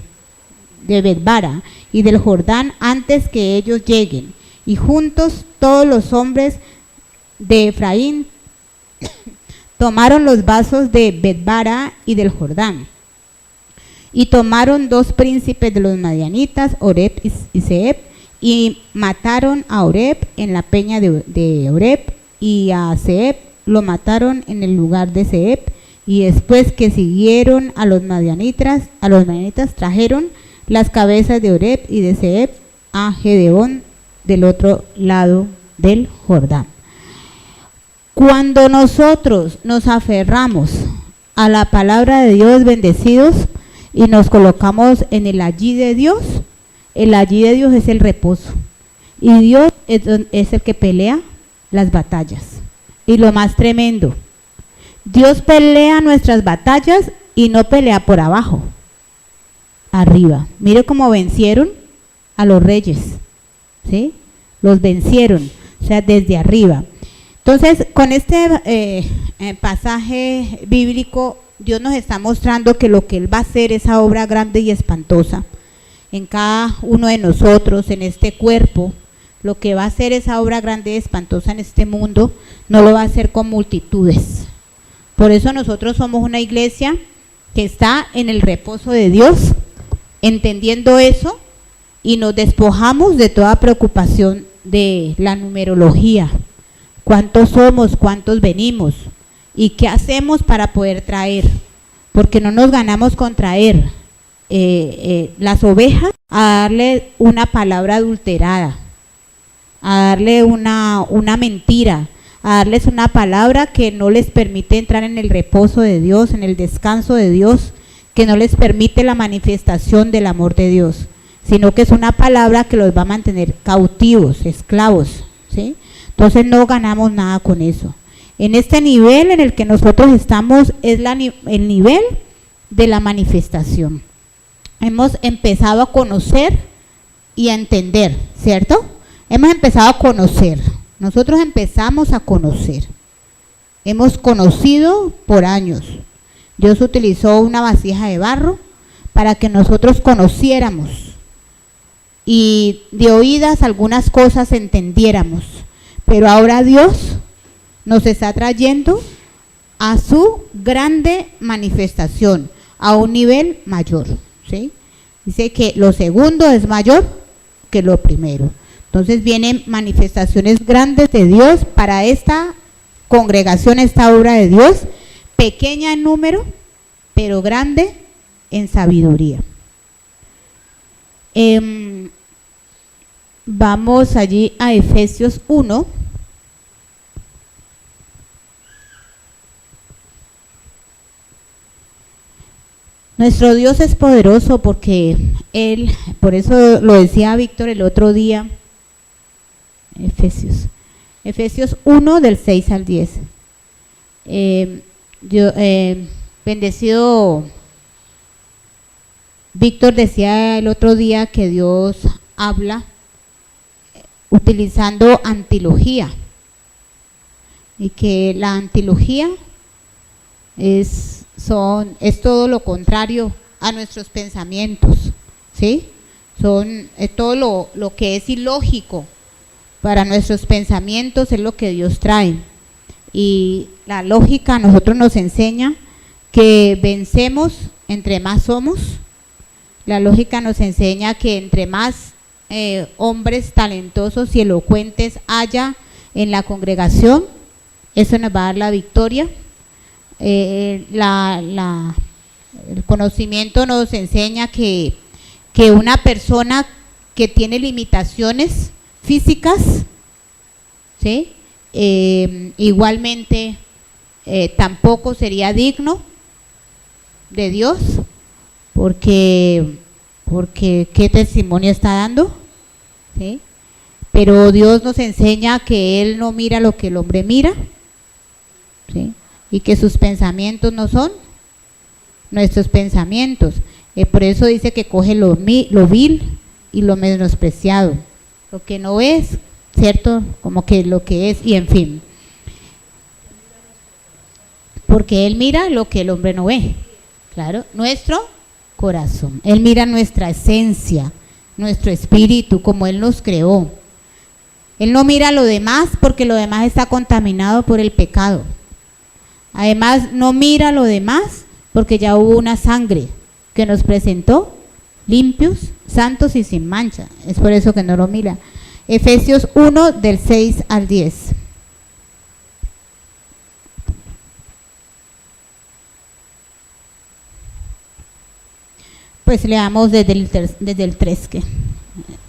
Betbara y del Jordán antes que ellos lleguen. Y juntos todos los hombres de Efraín tomaron los vasos de Betbara y del Jordán. Y tomaron 2 príncipes de los madianitas, Oreb y Zeeb, y mataron a Oreb en la peña de Oreb, y a Zeeb lo mataron en el lugar de Zeeb. Y después que siguieron a los madianitas trajeron las cabezas de Oreb y de Zeeb a Gedeón del otro lado del Jordán. Cuando nosotros nos aferramos a la palabra de Dios, bendecidos, y nos colocamos en el allí de Dios, el allí de Dios es el reposo. Y Dios es el que pelea las batallas. Y lo más tremendo, Dios pelea nuestras batallas y no pelea por abajo, arriba. Mire cómo vencieron a los reyes, ¿sí? Los vencieron, o sea, desde arriba. Entonces, con este pasaje bíblico, Dios nos está mostrando que lo que Él va a hacer, esa obra grande y espantosa, en cada uno de nosotros, en este cuerpo, lo que va a hacer esa obra grande y espantosa en este mundo, no lo va a hacer con multitudes. Por eso nosotros somos una iglesia que está en el reposo de Dios, entendiendo eso, y nos despojamos de toda preocupación de la numerología. ¿Cuántos somos? ¿Cuántos venimos? ¿Y qué hacemos para poder traer? Porque no nos ganamos con traer las ovejas a darle una palabra adulterada, a darle una mentira, a darles una palabra que no les permite entrar en el reposo de Dios, en el descanso de Dios, que no les permite la manifestación del amor de Dios, sino que es una palabra que los va a mantener cautivos, esclavos, ¿sí? Entonces no ganamos nada con eso. En este nivel en el que nosotros estamos es el nivel de la manifestación. Hemos empezado a conocer y a entender, ¿cierto? Hemos empezado a conocer. Nosotros empezamos a conocer. Hemos conocido por años. Dios utilizó una vasija de barro para que nosotros conociéramos y de oídas algunas cosas entendiéramos. Pero ahora Dios nos está trayendo a su grande manifestación, a un nivel mayor, ¿sí? Dice que lo segundo es mayor que lo primero. Entonces vienen manifestaciones grandes de Dios para esta congregación, esta obra de Dios, pequeña en número, pero grande en sabiduría. Vamos allí a Efesios 1. Nuestro Dios es poderoso porque Él, por eso lo decía Víctor el otro día, Efesios 1 del 6 al 10. Bendecido Víctor decía el otro día que Dios habla utilizando antilogía y que la antilogía es todo lo contrario a nuestros pensamientos, ¿sí? Es todo lo que es ilógico para nuestros pensamientos es lo que Dios trae. Y la lógica a nosotros nos enseña que vencemos entre más somos. La lógica nos enseña que entre más hombres talentosos y elocuentes haya en la congregación, eso nos va a dar la victoria. El conocimiento nos enseña que una persona que tiene limitaciones físicas, ¿sí? Igualmente tampoco sería digno de Dios, porque ¿qué testimonio está dando? ¿Sí? Pero Dios nos enseña que Él no mira lo que el hombre mira, ¿sí? Y que sus pensamientos no son nuestros pensamientos. Por eso dice que coge lo vil y lo menospreciado, lo que no es, ¿cierto? Como que lo que es, y en fin. Porque Él mira lo que el hombre no ve. Claro, nuestro corazón. Él mira nuestra esencia, nuestro espíritu, como Él nos creó. Él no mira lo demás porque lo demás está contaminado por el pecado. Además, no mira lo demás porque ya hubo una sangre que nos presentó limpios, santos y sin mancha. Es por eso que no lo mira. Efesios 1, del 6 al 10. Pues leamos desde el 3.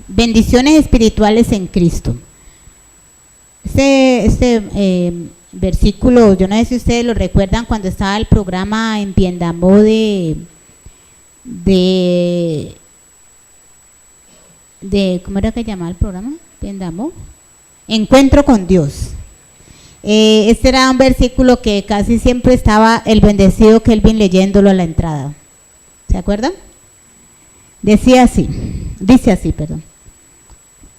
Bendiciones espirituales en Cristo. Este versículo, yo no sé si ustedes lo recuerdan cuando estaba el programa en Piendamó de ¿cómo era que llamaba el programa? Piendamó, Encuentro con Dios. Este era un versículo que casi siempre estaba el bendecido Kelvin leyéndolo a la entrada. ¿Se acuerdan? Dice así,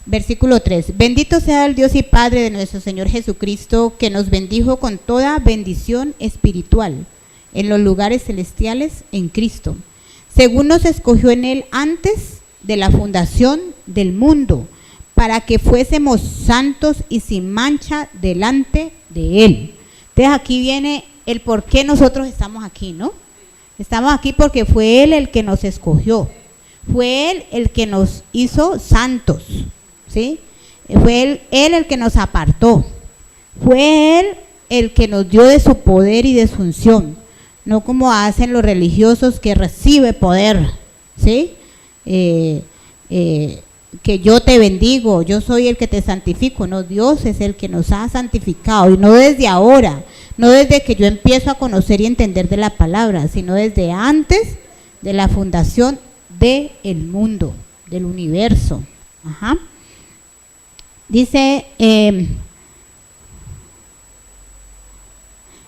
versículo 3. Bendito sea el Dios y Padre de nuestro Señor Jesucristo, que nos bendijo con toda bendición espiritual en los lugares celestiales en Cristo, según nos escogió en Él antes de la fundación del mundo, para que fuésemos santos y sin mancha delante de Él. Entonces aquí viene el por qué nosotros estamos aquí, ¿no? Estamos aquí porque fue Él el que nos escogió, fue Él el que nos hizo santos, ¿sí? Fue Él el que nos apartó, fue Él el que nos dio de su poder y de su unción, no como hacen los religiosos que recibe poder, ¿sí? Que yo te bendigo, yo soy el que te santifico. No, Dios es el que nos ha santificado, y no desde ahora, no desde que yo empiezo a conocer y entender de la palabra, sino desde antes de la fundación del mundo, del universo. Ajá. Dice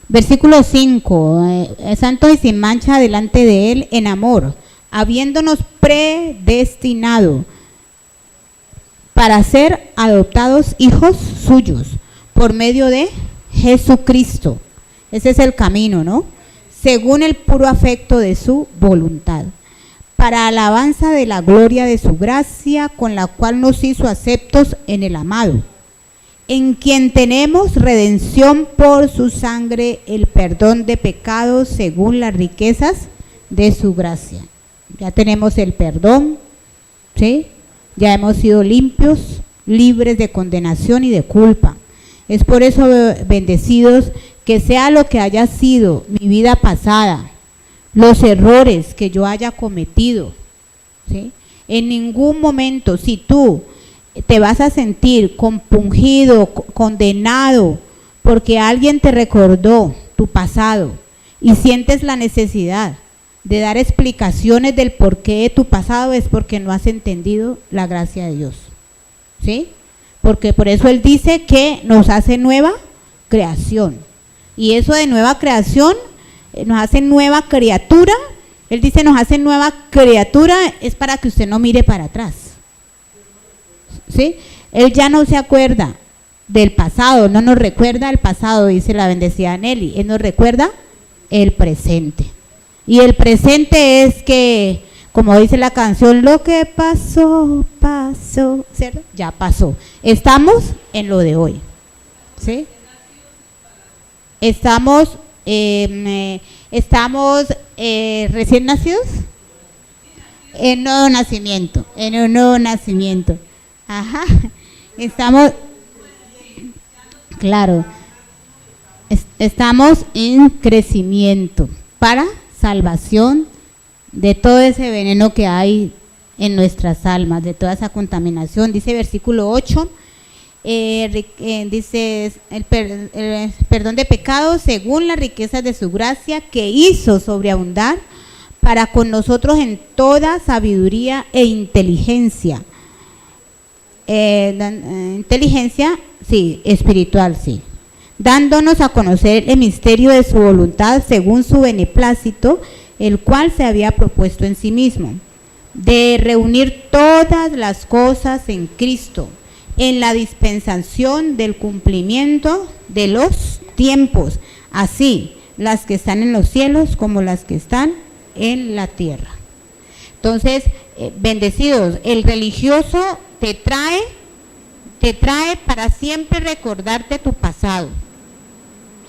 versículo 5, santos y sin mancha delante de Él en amor, habiéndonos predestinado para ser adoptados hijos suyos por medio de Jesucristo. Ese es el camino, ¿no? Según el puro afecto de su voluntad, para alabanza de la gloria de su gracia, con la cual nos hizo aceptos en el amado, en quien tenemos redención por su sangre, el perdón de pecados según las riquezas de su gracia. Ya tenemos el perdón, ¿sí? Ya hemos sido limpios, libres de condenación y de culpa. Es por eso, bendecidos, que sea lo que haya sido mi vida pasada, los errores que yo haya cometido, ¿sí? En ningún momento, si tú te vas a sentir compungido, condenado, porque alguien te recordó tu pasado y sientes la necesidad de dar explicaciones del porqué de tu pasado, es porque no has entendido la gracia de Dios, ¿sí? Porque por eso Él dice que nos hace nueva creación, y eso de nueva creación nos hace nueva criatura Él dice, nos hace nueva criatura, es para que usted no mire para atrás. ¿Sí? Él ya no se acuerda del pasado, no nos recuerda el pasado, dice la bendecida Nelly. Él nos recuerda el presente. Y el presente es que, como dice la canción, lo que pasó, pasó, ¿cierto? Ya pasó. Estamos en lo de hoy. ¿Sí? Estamos recién nacidos en nuevo nacimiento, en un nuevo nacimiento. Ajá. Estamos, claro, estamos en crecimiento para salvación de todo ese veneno que hay en nuestras almas, de toda esa contaminación. Dice versículo 8, dice el perdón de pecados según las riquezas de su gracia que hizo sobreabundar para con nosotros en toda sabiduría e inteligencia. Inteligencia, sí, espiritual, sí. Dándonos a conocer el misterio de su voluntad según su beneplácito, el cual se había propuesto en sí mismo, de reunir todas las cosas en Cristo, en la dispensación del cumplimiento de los tiempos, así las que están en los cielos como las que están en la tierra. Entonces, bendecidos, el religioso te trae para siempre recordarte tu pasado,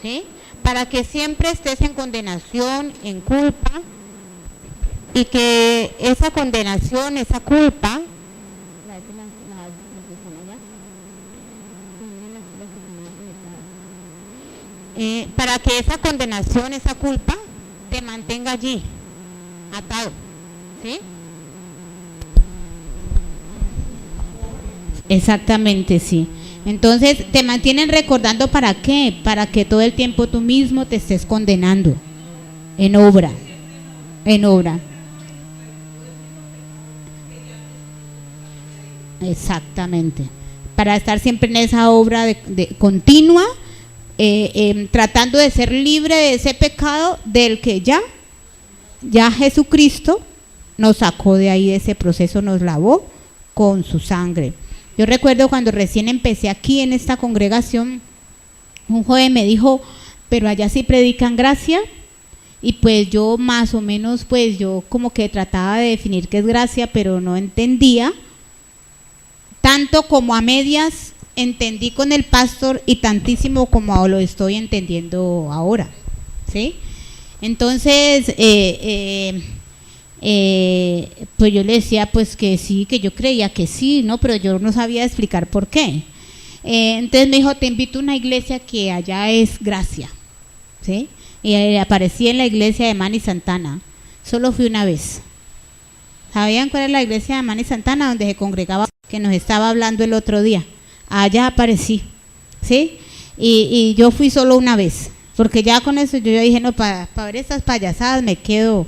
¿sí? Para que siempre estés en condenación, en culpa, y que esa condenación, esa culpa, para que esa condenación, esa culpa, te mantenga allí, atado, ¿sí? Exactamente, sí. Entonces, te mantienen recordando ¿para qué? Para que todo el tiempo tú mismo te estés condenando en obra, en obra. Exactamente. Para estar siempre en esa obra de continua, tratando de ser libre de ese pecado del que ya Jesucristo nos sacó de ahí, de ese proceso, nos lavó con su sangre. Yo recuerdo cuando recién empecé aquí en esta congregación, un joven me dijo, pero allá sí predican gracia, y pues yo más o menos, pues yo como que trataba de definir qué es gracia, pero no entendía, tanto como a medias entendí con el pastor y tantísimo como lo estoy entendiendo ahora, ¿sí? Entonces, pues yo le decía pues que sí, que yo creía que sí, ¿no? Pero yo no sabía explicar por qué. Entonces me dijo, te invito a una iglesia que allá es gracia, ¿sí? Y aparecí en la iglesia de Manny Santana, solo fui una vez. ¿Sabían cuál es la iglesia de Manny Santana? Donde se congregaba, que nos estaba hablando el otro día. Allá aparecí, ¿sí? Y yo fui solo una vez, porque ya con eso yo dije, no, para ver estas payasadas me quedo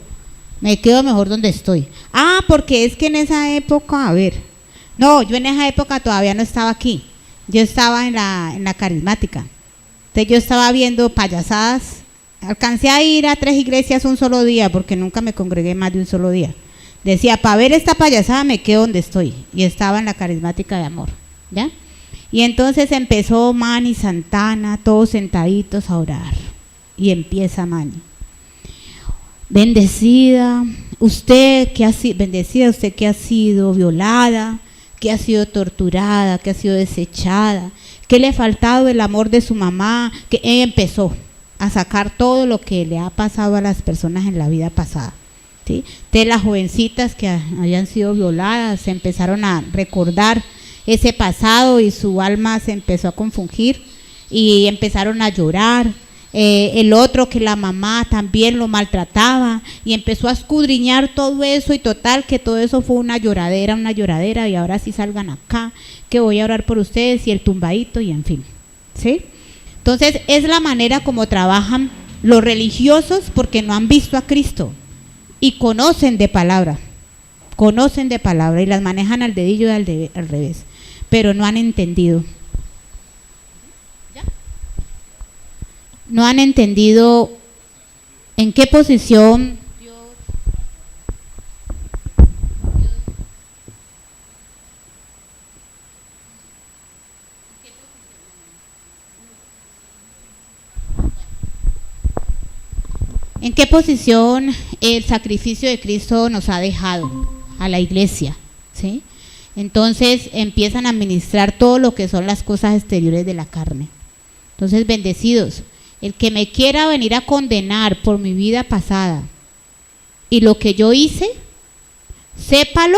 mejor donde estoy. Ah, porque es que en esa época, a ver, no, yo en esa época todavía no estaba aquí, yo estaba en la carismática, entonces yo estaba viendo payasadas, alcancé a ir a 3 iglesias un solo día, porque nunca me congregué más de un solo día. Decía, para ver esta payasada me quedo donde estoy, y estaba en la carismática de amor, ¿ya? Y entonces empezó Manny Santana, todos sentaditos a orar, y empieza Manny. Bendecida, usted que ha sido bendecida, usted que ha sido violada, que ha sido torturada, que ha sido desechada, que le ha faltado el amor de su mamá, que empezó a sacar todo lo que le ha pasado a las personas en la vida pasada, ¿sí? De las jovencitas que habían sido violadas, se empezaron a recordar ese pasado y su alma se empezó a confungir y empezaron a llorar. El otro que la mamá también lo maltrataba y empezó a escudriñar todo eso y total que todo eso fue una lloradera y ahora sí salgan acá, que voy a orar por ustedes y el tumbadito y en fin, ¿sí? Entonces es la manera como trabajan los religiosos porque no han visto a Cristo y conocen de palabra y las manejan al dedillo y al revés, pero no han entendido. No han entendido en qué posición Dios ¿En qué posición el sacrificio de Cristo nos ha dejado a la iglesia? ¿Sí? Entonces empiezan a administrar todo lo que son las cosas exteriores de la carne. Entonces, bendecidos, el que me quiera venir a condenar por mi vida pasada y lo que yo hice, sépalo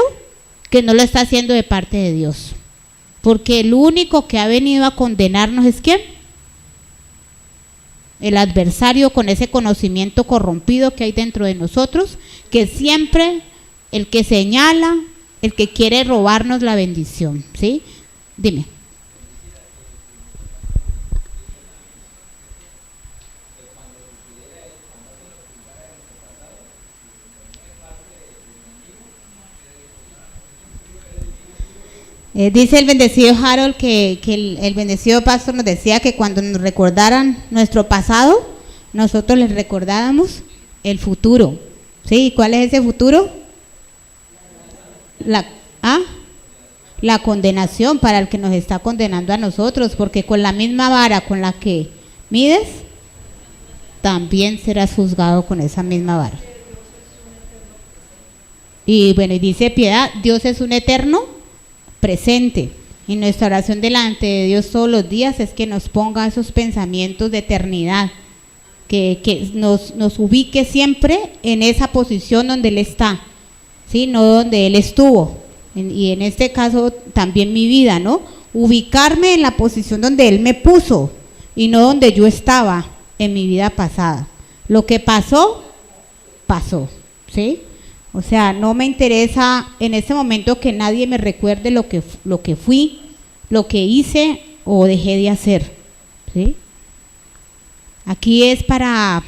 que no lo está haciendo de parte de Dios. Porque el único que ha venido a condenarnos es ¿quién? El adversario, con ese conocimiento corrompido que hay dentro de nosotros, que siempre el que señala, el que quiere robarnos la bendición, ¿sí? Dime. Dice el bendecido Harold que el bendecido pastor nos decía que cuando nos recordaran nuestro pasado, nosotros les recordábamos el futuro. ¿Sí? ¿Cuál es ese futuro? La condenación para el que nos está condenando a nosotros, porque con la misma vara con la que mides, también serás juzgado con esa misma vara. Y bueno, y dice Piedad, Dios es un eterno presente, y nuestra oración delante de Dios todos los días es que nos ponga esos pensamientos de eternidad, que nos ubique siempre en esa posición donde Él está, ¿sí? No donde Él estuvo, y en este caso también mi vida, ¿no? Ubicarme en la posición donde Él me puso y no donde yo estaba en mi vida pasada. Lo que pasó, pasó, ¿sí? O sea, no me interesa en este momento que nadie me recuerde lo que fui, lo que hice o dejé de hacer, ¿sí? Aquí es para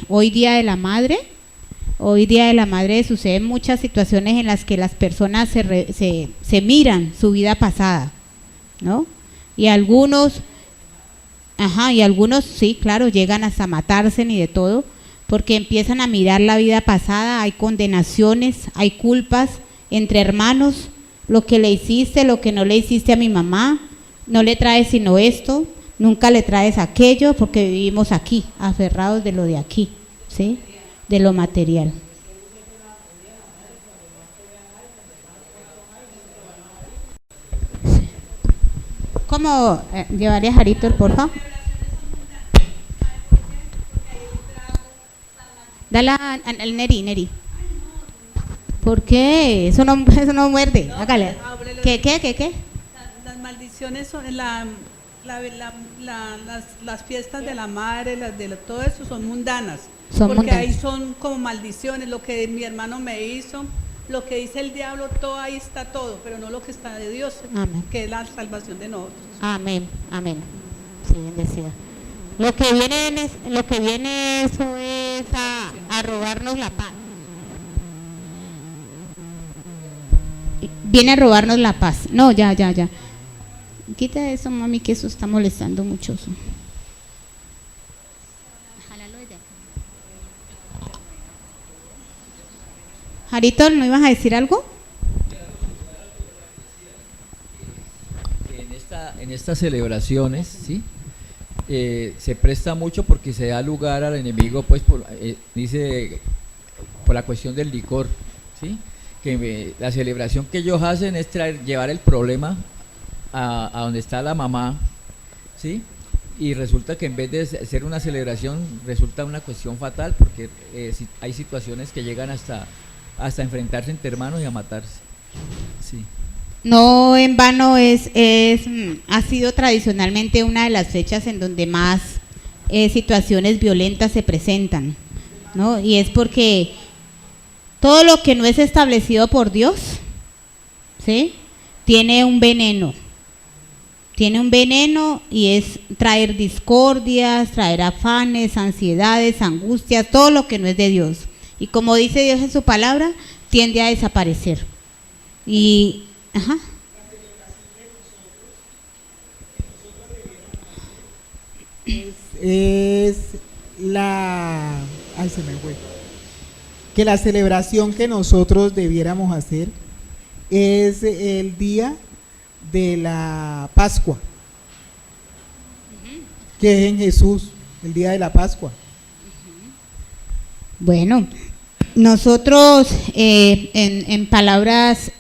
hoy Día de la Madre. Hoy Día de la Madre suceden muchas situaciones en las que las personas se miran su vida pasada, ¿no? Y algunos, sí, claro, llegan hasta matarse y de todo, porque empiezan a mirar la vida pasada, hay condenaciones, hay culpas entre hermanos, lo que le hiciste, lo que no le hiciste a mi mamá, no le traes sino esto, nunca le traes aquello, porque vivimos aquí, aferrados de lo de aquí, ¿sí? De lo material. ¿Cómo llevaría Jarito, por favor? Dale al Neri. ¿Por qué? Eso no muerde. Hágale. ¿Qué? Las maldiciones son las fiestas de la madre, todo eso son mundanas. Porque ahí son como maldiciones, lo que mi hermano me hizo, lo que dice el diablo, todo ahí está todo, pero no lo que está de Dios, que es la salvación de nosotros. Amén. Sí, bendecida. Lo que viene eso es a robarnos la paz. Viene a robarnos la paz. No, ya. Quita eso, mami, que eso está molestando mucho. Jarito, ¿no ibas a decir algo? En estas celebraciones, ¿sí? Se presta mucho porque se da lugar al enemigo, pues dice por la cuestión del licor, ¿sí? La celebración que ellos hacen es llevar el problema a donde está la mamá, ¿sí? Y resulta que en vez de ser una celebración resulta una cuestión fatal, porque hay situaciones que llegan hasta enfrentarse entre hermanos y a matarse, sí. No en vano ha sido tradicionalmente una de las fechas en donde más situaciones violentas se presentan, ¿no? Y es porque todo lo que no es establecido por Dios, ¿sí? Tiene un veneno y es traer discordias, traer afanes, ansiedades, angustias, todo lo que no es de Dios. Y como dice Dios en su palabra, tiende a desaparecer. Y se me fue. Que la celebración que nosotros debiéramos hacer es el día de la Pascua, que es en Jesús, el día de la Pascua. Bueno, nosotros en palabras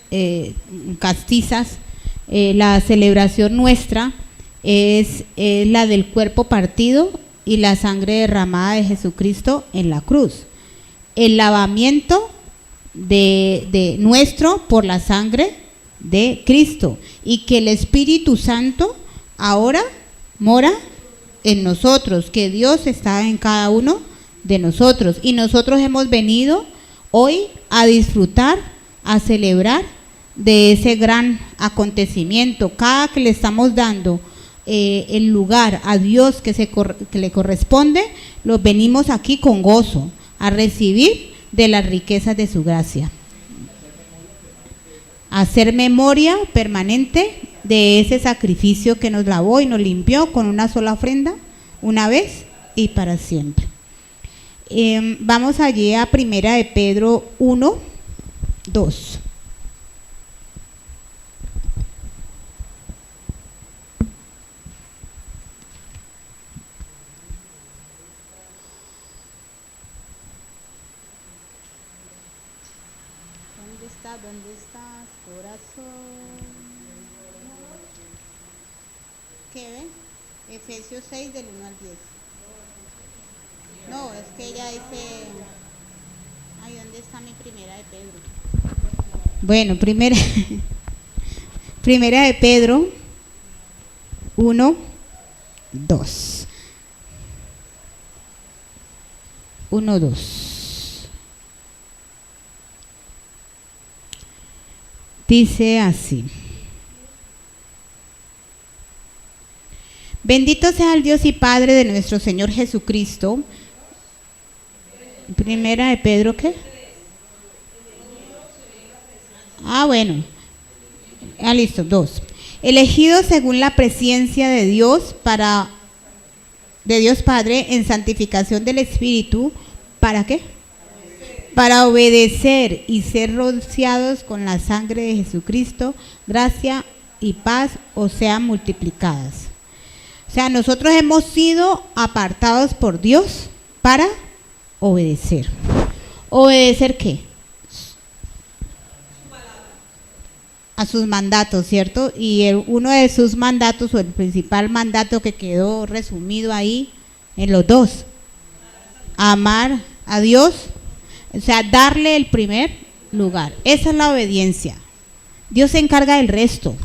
castizas, la celebración nuestra es la del cuerpo partido y la sangre derramada de Jesucristo en la cruz. El lavamiento de nuestro por la sangre de Cristo, y que el Espíritu Santo ahora mora en nosotros, que Dios está en cada uno de nosotros, y nosotros hemos venido hoy a disfrutar, a celebrar de ese gran acontecimiento. Cada que le estamos dando el lugar a Dios que le corresponde, los venimos aquí con gozo a recibir de las riquezas de su gracia, hacer memoria permanente de ese sacrificio que nos lavó y nos limpió con una sola ofrenda, una vez y para siempre. Vamos allí a Primera de Pedro 1, 2. ¿Dónde estás, corazón? ¿Qué ve? Efesios 6 del 1 al 10. No, es que ella dice... Ay, ¿dónde está mi Primera de Pedro? Bueno, Primera de Pedro 1, 2. 1, 2. Dice así: bendito sea el Dios y Padre de nuestro Señor Jesucristo. Primera de Pedro, ¿qué? Bueno. Listo, 2. Elegidos según la presencia de Dios de Dios Padre en santificación del Espíritu, ¿para qué? Para obedecer y ser rociados con la sangre de Jesucristo, gracia y paz os sean multiplicadas. O sea, nosotros hemos sido apartados por Dios para obedecer. ¿Obedecer qué? A sus mandatos, ¿cierto? Y uno de sus mandatos, o el principal mandato que quedó resumido ahí en los dos: amar a Dios. O sea, darle el primer lugar. Esa es la obediencia. Dios se encarga del resto.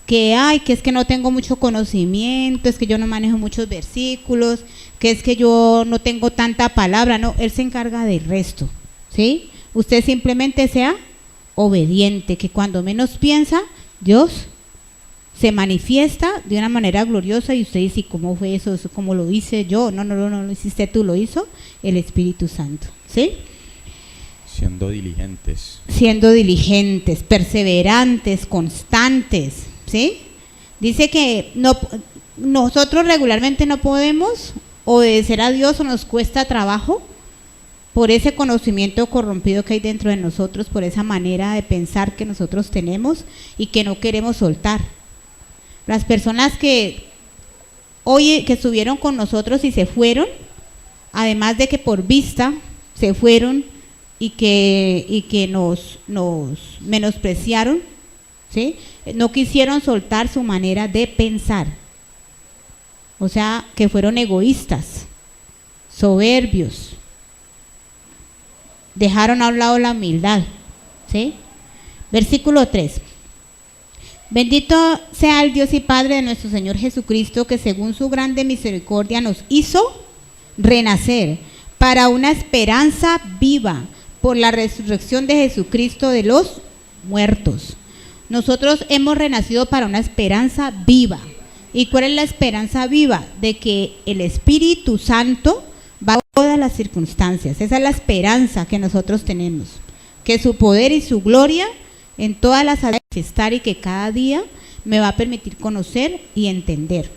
Que es que no tengo mucho conocimiento, es que yo no manejo muchos versículos, que es que yo no tengo tanta palabra. No, Él se encarga del resto, ¿sí? Usted simplemente sea obediente, que cuando menos piensa, Dios se manifiesta de una manera gloriosa y usted dice: ¿y cómo fue eso? ¿Cómo lo hice yo? No lo hiciste tú, lo hizo el Espíritu Santo, ¿sí? Siendo diligentes, perseverantes, constantes, ¿sí? Dice que nosotros regularmente no podemos obedecer a Dios, o nos cuesta trabajo por ese conocimiento corrompido que hay dentro de nosotros, por esa manera de pensar que nosotros tenemos y que no queremos soltar. Las personas que hoy que estuvieron con nosotros y se fueron, además de que por vista se fueron y que nos menospreciaron, ¿sí? No quisieron soltar su manera de pensar. O sea, que fueron egoístas, soberbios, dejaron a un lado la humildad, ¿sí? Versículo 3. Bendito sea el Dios y Padre de nuestro Señor Jesucristo, que según su grande misericordia nos hizo renacer para una esperanza viva por la resurrección de Jesucristo de los muertos. Nosotros hemos renacido para una esperanza viva. ¿Y cuál es la esperanza viva? De que el Espíritu Santo va a todas las circunstancias. Esa es la esperanza que nosotros tenemos. Que su poder y su gloria en todas las áreas manifestar, y que cada día me va a permitir conocer y entender.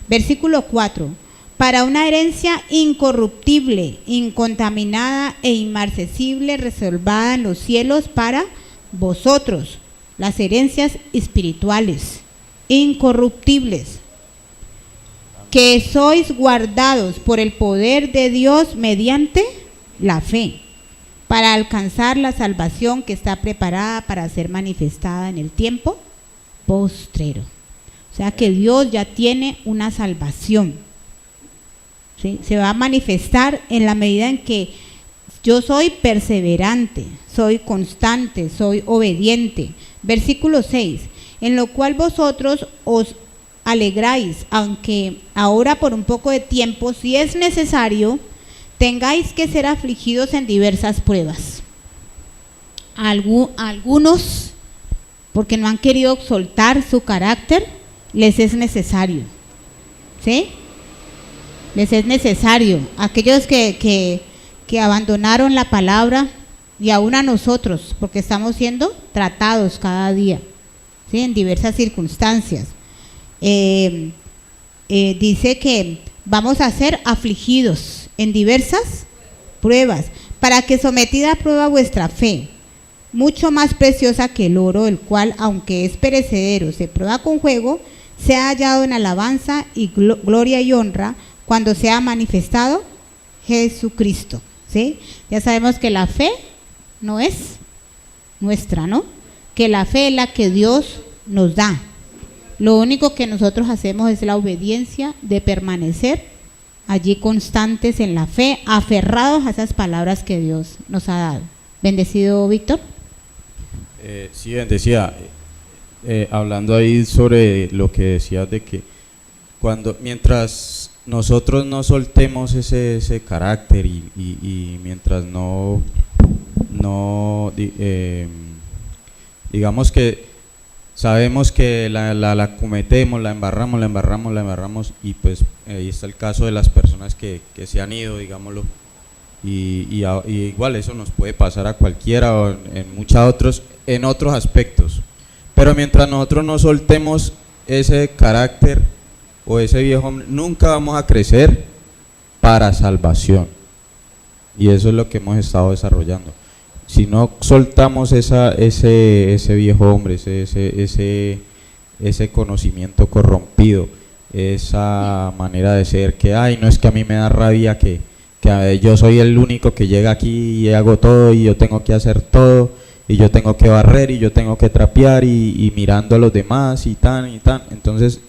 Versículo 4. Para una herencia incorruptible, incontaminada e inmarcesible, reservada en los cielos para vosotros, las herencias espirituales, incorruptibles, que sois guardados por el poder de Dios mediante la fe, para alcanzar la salvación que está preparada para ser manifestada en el tiempo postrero. O sea que Dios ya tiene una salvación, ¿sí? Se va a manifestar en la medida en que yo soy perseverante, soy constante, soy obediente. Versículo 6, en lo cual vosotros os alegráis, aunque ahora por un poco de tiempo, si es necesario, tengáis que ser afligidos en diversas pruebas. Algunos, porque no han querido soltar su carácter, les es necesario, ¿sí? Les es necesario. Aquellos que abandonaron la palabra, y aún a nosotros, porque estamos siendo tratados cada día, ¿sí? En diversas circunstancias. Dice que vamos a ser afligidos en diversas pruebas, para que sometida a prueba vuestra fe, mucho más preciosa que el oro, el cual, aunque es perecedero, se prueba con fuego, sea hallado en alabanza y gloria y honra cuando sea manifestado Jesucristo, ¿sí? Ya sabemos que la fe no es nuestra, ¿no? Que la fe es la que Dios nos da. Lo único que nosotros hacemos es la obediencia de permanecer allí constantes en la fe, aferrados a esas palabras que Dios nos ha dado. Bendecido, Víctor. Sí, bendecida. Hablando ahí sobre lo que decías de que mientras nosotros no soltemos ese carácter y mientras digamos que sabemos que la cometemos, la embarramos y pues ahí está el caso de las personas que se han ido, digámoslo, y igual eso nos puede pasar a cualquiera o en otros aspectos, pero mientras nosotros no soltemos ese carácter o ese viejo hombre, nunca vamos a crecer para salvación, y eso es lo que hemos estado desarrollando. Si no soltamos ese viejo hombre, ese conocimiento corrompido, esa manera de ser que, ay, no es que a mí me da rabia que yo soy el único que llega aquí y hago todo y yo tengo que hacer todo y yo tengo que barrer y yo tengo que trapear y mirando a los demás y tan, entonces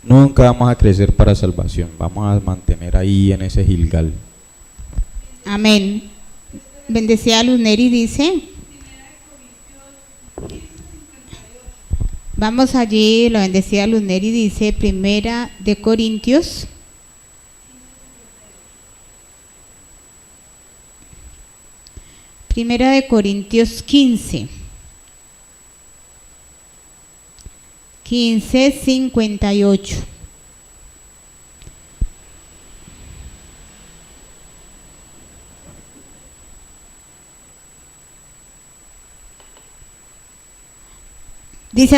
nunca vamos a crecer para salvación, vamos a mantener ahí en ese Gilgal. Amén. Bendecida Luz Neri dice, vamos allí, la bendecida Luz Neri dice, Primera de Corintios 15, 58. Dice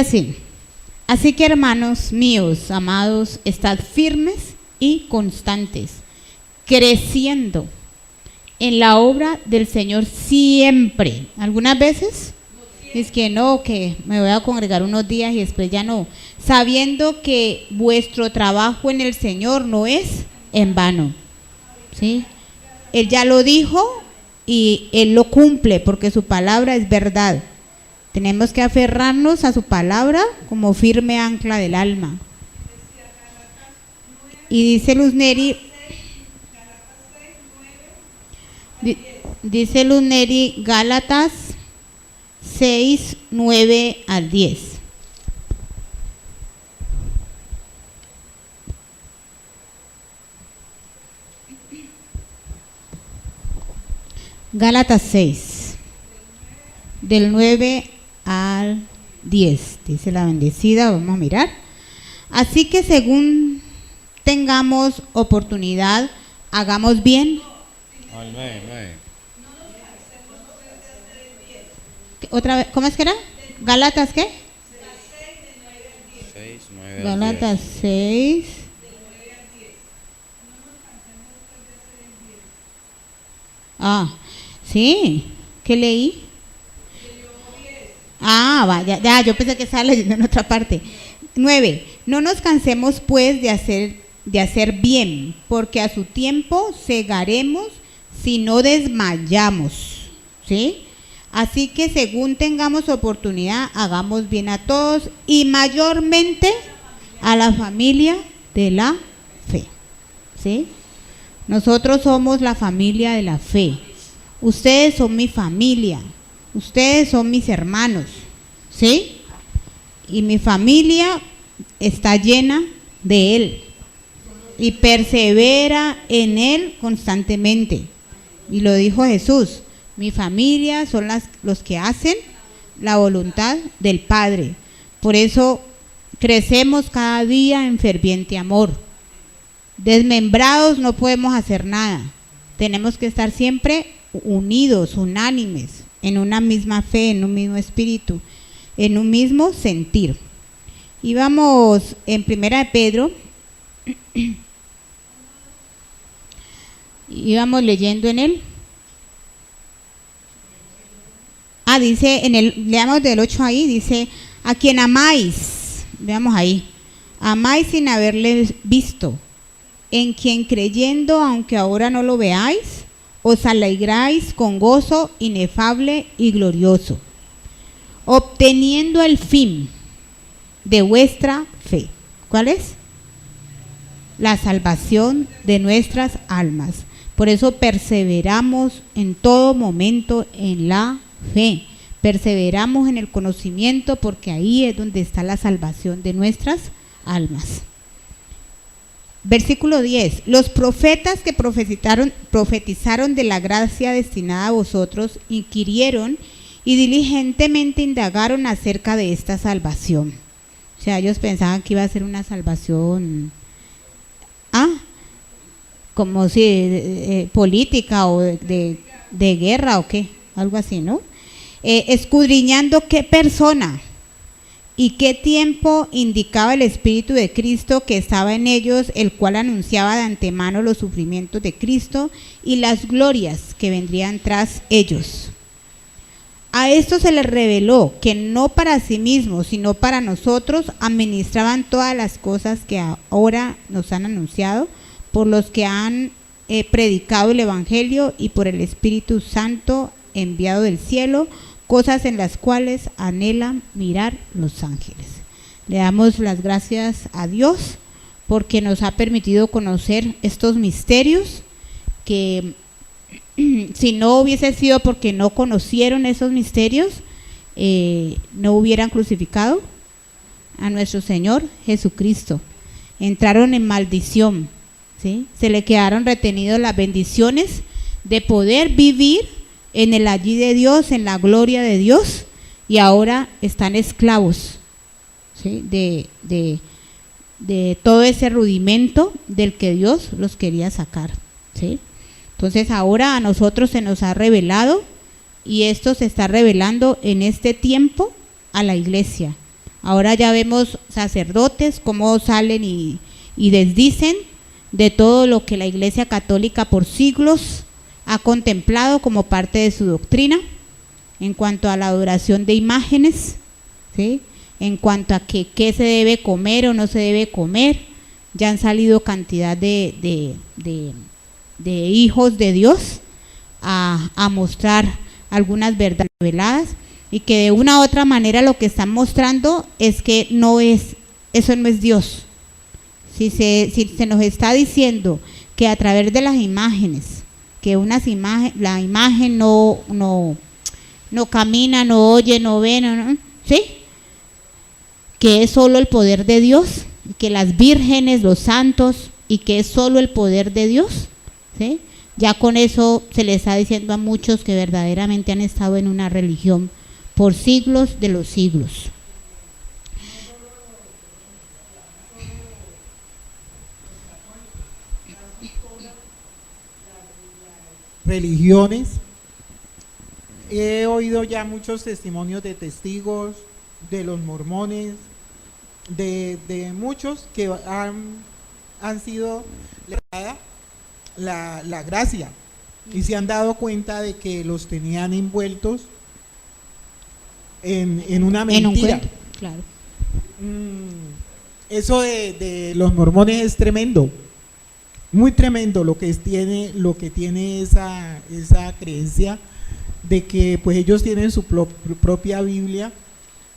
así que hermanos míos, amados, estad firmes y constantes, creciendo en la obra del Señor siempre. Algunas veces es que no, que me voy a congregar unos días y después ya no, sabiendo que vuestro trabajo en el Señor no es en vano, ¿sí? Él ya lo dijo y Él lo cumple porque su palabra es verdad. Tenemos que aferrarnos a su palabra como firme ancla del alma. Y dice Luz Neri, Gálatas 6, 9 al 10. Gálatas 6, del 9 al 10, dice la bendecida, vamos a mirar. Así que según tengamos oportunidad, hagamos bien. Otra vez, ¿cómo es que era? Gálatas, ¿qué? 6, 9 Gálatas 6. Ah, sí, ¿qué leí? Ah, vaya, ya, yo pensé que estaba leyendo en otra parte. 9. No nos cansemos pues de hacer bien, porque a su tiempo segaremos si no desmayamos, ¿sí? Así que según tengamos oportunidad, hagamos bien a todos y mayormente a la familia de la fe, ¿sí? Nosotros somos la familia de la fe. Ustedes son mi familia, ustedes son mis hermanos, ¿sí? Y mi familia está llena de Él y persevera en Él constantemente. Y lo dijo Jesús, mi familia son los que hacen la voluntad del Padre. Por eso crecemos cada día en ferviente amor. Desmembrados no podemos hacer nada. Tenemos que estar siempre unidos, unánimes, en una misma fe, en un mismo espíritu, en un mismo sentir. Y vamos en Primera de Pedro, y vamos leyendo en él. Dice, leamos del 8 ahí, dice, a quien amáis, veamos ahí, amáis sin haberle visto, en quien creyendo, aunque ahora no lo veáis, os alegráis con gozo inefable y glorioso, obteniendo el fin de vuestra fe. ¿Cuál es? La salvación de nuestras almas. Por eso perseveramos en todo momento en la fe. Perseveramos en el conocimiento, porque ahí es donde está la salvación de nuestras almas. Versículo 10. Los profetas que profetizaron de la gracia destinada a vosotros inquirieron y diligentemente indagaron acerca de esta salvación. O sea, ellos pensaban que iba a ser una salvación como si política o de guerra o qué, algo así, ¿no? Escudriñando qué persona y qué tiempo indicaba el Espíritu de Cristo que estaba en ellos, el cual anunciaba de antemano los sufrimientos de Cristo y las glorias que vendrían tras ellos. A esto se les reveló que no para sí mismos, sino para nosotros, administraban todas las cosas que ahora nos han anunciado, por los que han predicado el Evangelio y por el Espíritu Santo enviado del cielo, cosas en las cuales anhelan mirar los ángeles. Le damos las gracias a Dios porque nos ha permitido conocer estos misterios que si no hubiese sido porque no conocieron esos misterios, no hubieran crucificado a nuestro Señor Jesucristo. Entraron en maldición, ¿sí? Se le quedaron retenidos las bendiciones de poder vivir en el allí de Dios, en la gloria de Dios, y ahora están esclavos, ¿sí? de todo ese rudimento del que Dios los quería sacar, ¿sí? Entonces ahora a nosotros se nos ha revelado, y esto se está revelando en este tiempo a la iglesia. Ahora ya vemos sacerdotes cómo salen y desdicen de todo lo que la Iglesia Católica por siglos ha contemplado como parte de su doctrina, en cuanto a la adoración de imágenes, ¿sí? En cuanto a qué se debe comer o no se debe comer. Ya han salido cantidad de hijos de Dios a mostrar algunas verdades reveladas, y que de una u otra manera lo que están mostrando es que eso no es Dios. Si se nos está diciendo que a través de las imágenes, que la imagen no camina, no oye, no ve, no, ¿sí? Que es solo el poder de Dios, que las vírgenes, los santos, y que es solo el poder de Dios, ¿sí? Ya con eso se les está diciendo a muchos que verdaderamente han estado en una religión por siglos de los siglos. Religiones. He oído ya muchos testimonios de testigos, de los mormones, de muchos que han sido la gracia, y se han dado cuenta de que los tenían envueltos en una mentira. En un cuento, claro. Eso de los mormones es tremendo, muy tremendo lo que tiene esa creencia de que pues ellos tienen su propia Biblia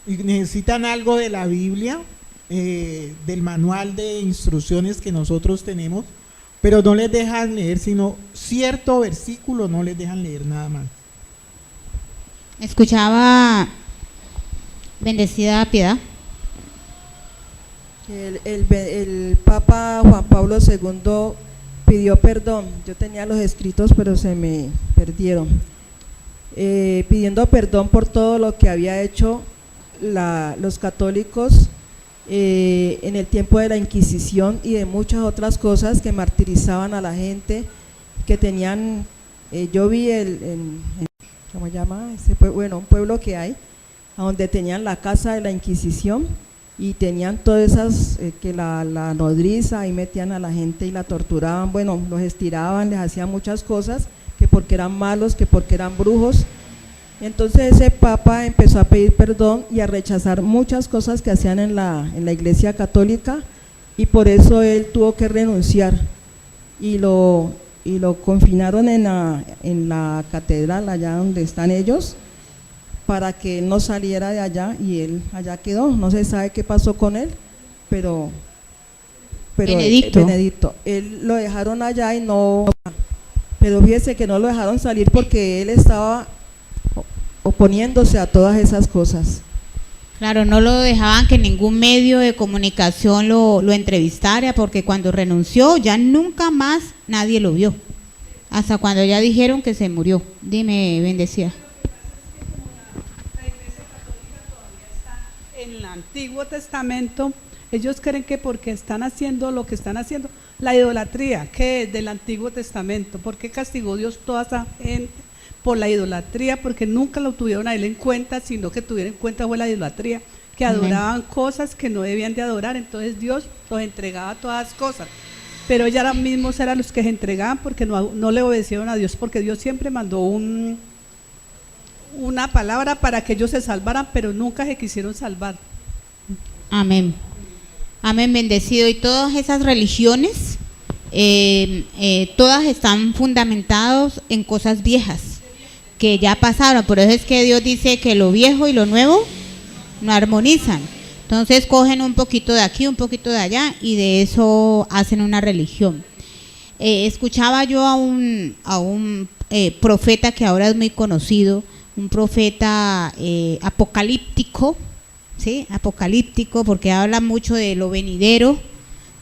y necesitan algo de la Biblia, del manual de instrucciones que nosotros tenemos, pero no les dejan leer sino cierto versículo, no les dejan leer nada más. Escuchaba, bendecida Piedad, El Papa Juan Pablo II pidió perdón. Yo tenía los escritos, pero se me perdieron. Pidiendo perdón por todo lo que había hecho los católicos en el tiempo de la Inquisición y de muchas otras cosas que martirizaban a la gente, que tenían, yo vi ¿cómo se llama? Un pueblo que hay, donde tenían la casa de la Inquisición y tenían todas esas, que la nodriza, ahí metían a la gente y la torturaban, bueno, los estiraban, les hacían muchas cosas, que porque eran malos, que porque eran brujos. Entonces ese Papa empezó a pedir perdón y a rechazar muchas cosas que hacían en la Iglesia Católica, y por eso él tuvo que renunciar y lo confinaron en la catedral, allá donde están ellos, para que él no saliera de allá, y él allá quedó. No se sabe qué pasó con él, pero Benedicto, él lo dejaron allá y no, pero fíjese que no lo dejaron salir porque él estaba oponiéndose a todas esas cosas. claro, no lo dejaban que ningún medio de comunicación lo entrevistara, porque cuando renunció ya nunca más nadie lo vio, hasta cuando ya dijeron que se murió. Dime, bendecida. La Iglesia Católica todavía está en el Antiguo Testamento. Ellos creen que porque están haciendo lo que están haciendo, la idolatría, que es del Antiguo Testamento. ¿Por qué castigó Dios toda esa gente? Por la idolatría, porque nunca lo tuvieron a él en cuenta, sino que tuvieron en cuenta fue la idolatría, que adoraban cosas que no debían de adorar. Entonces Dios los entregaba todas las cosas, pero ellos mismos eran los que se entregaban porque no le obedecieron a Dios, porque Dios siempre mandó una palabra para que ellos se salvaran, pero nunca se quisieron salvar. Amén. Amén, bendecido. Y todas esas religiones, todas están fundamentadas en cosas viejas que ya pasaron. Por eso es que Dios dice que lo viejo y lo nuevo no armonizan. Entonces cogen un poquito de aquí, un poquito de allá, y de eso hacen una religión. Escuchaba yo a un profeta que ahora es muy conocido, un profeta apocalíptico, ¿sí? Apocalíptico, porque habla mucho de lo venidero,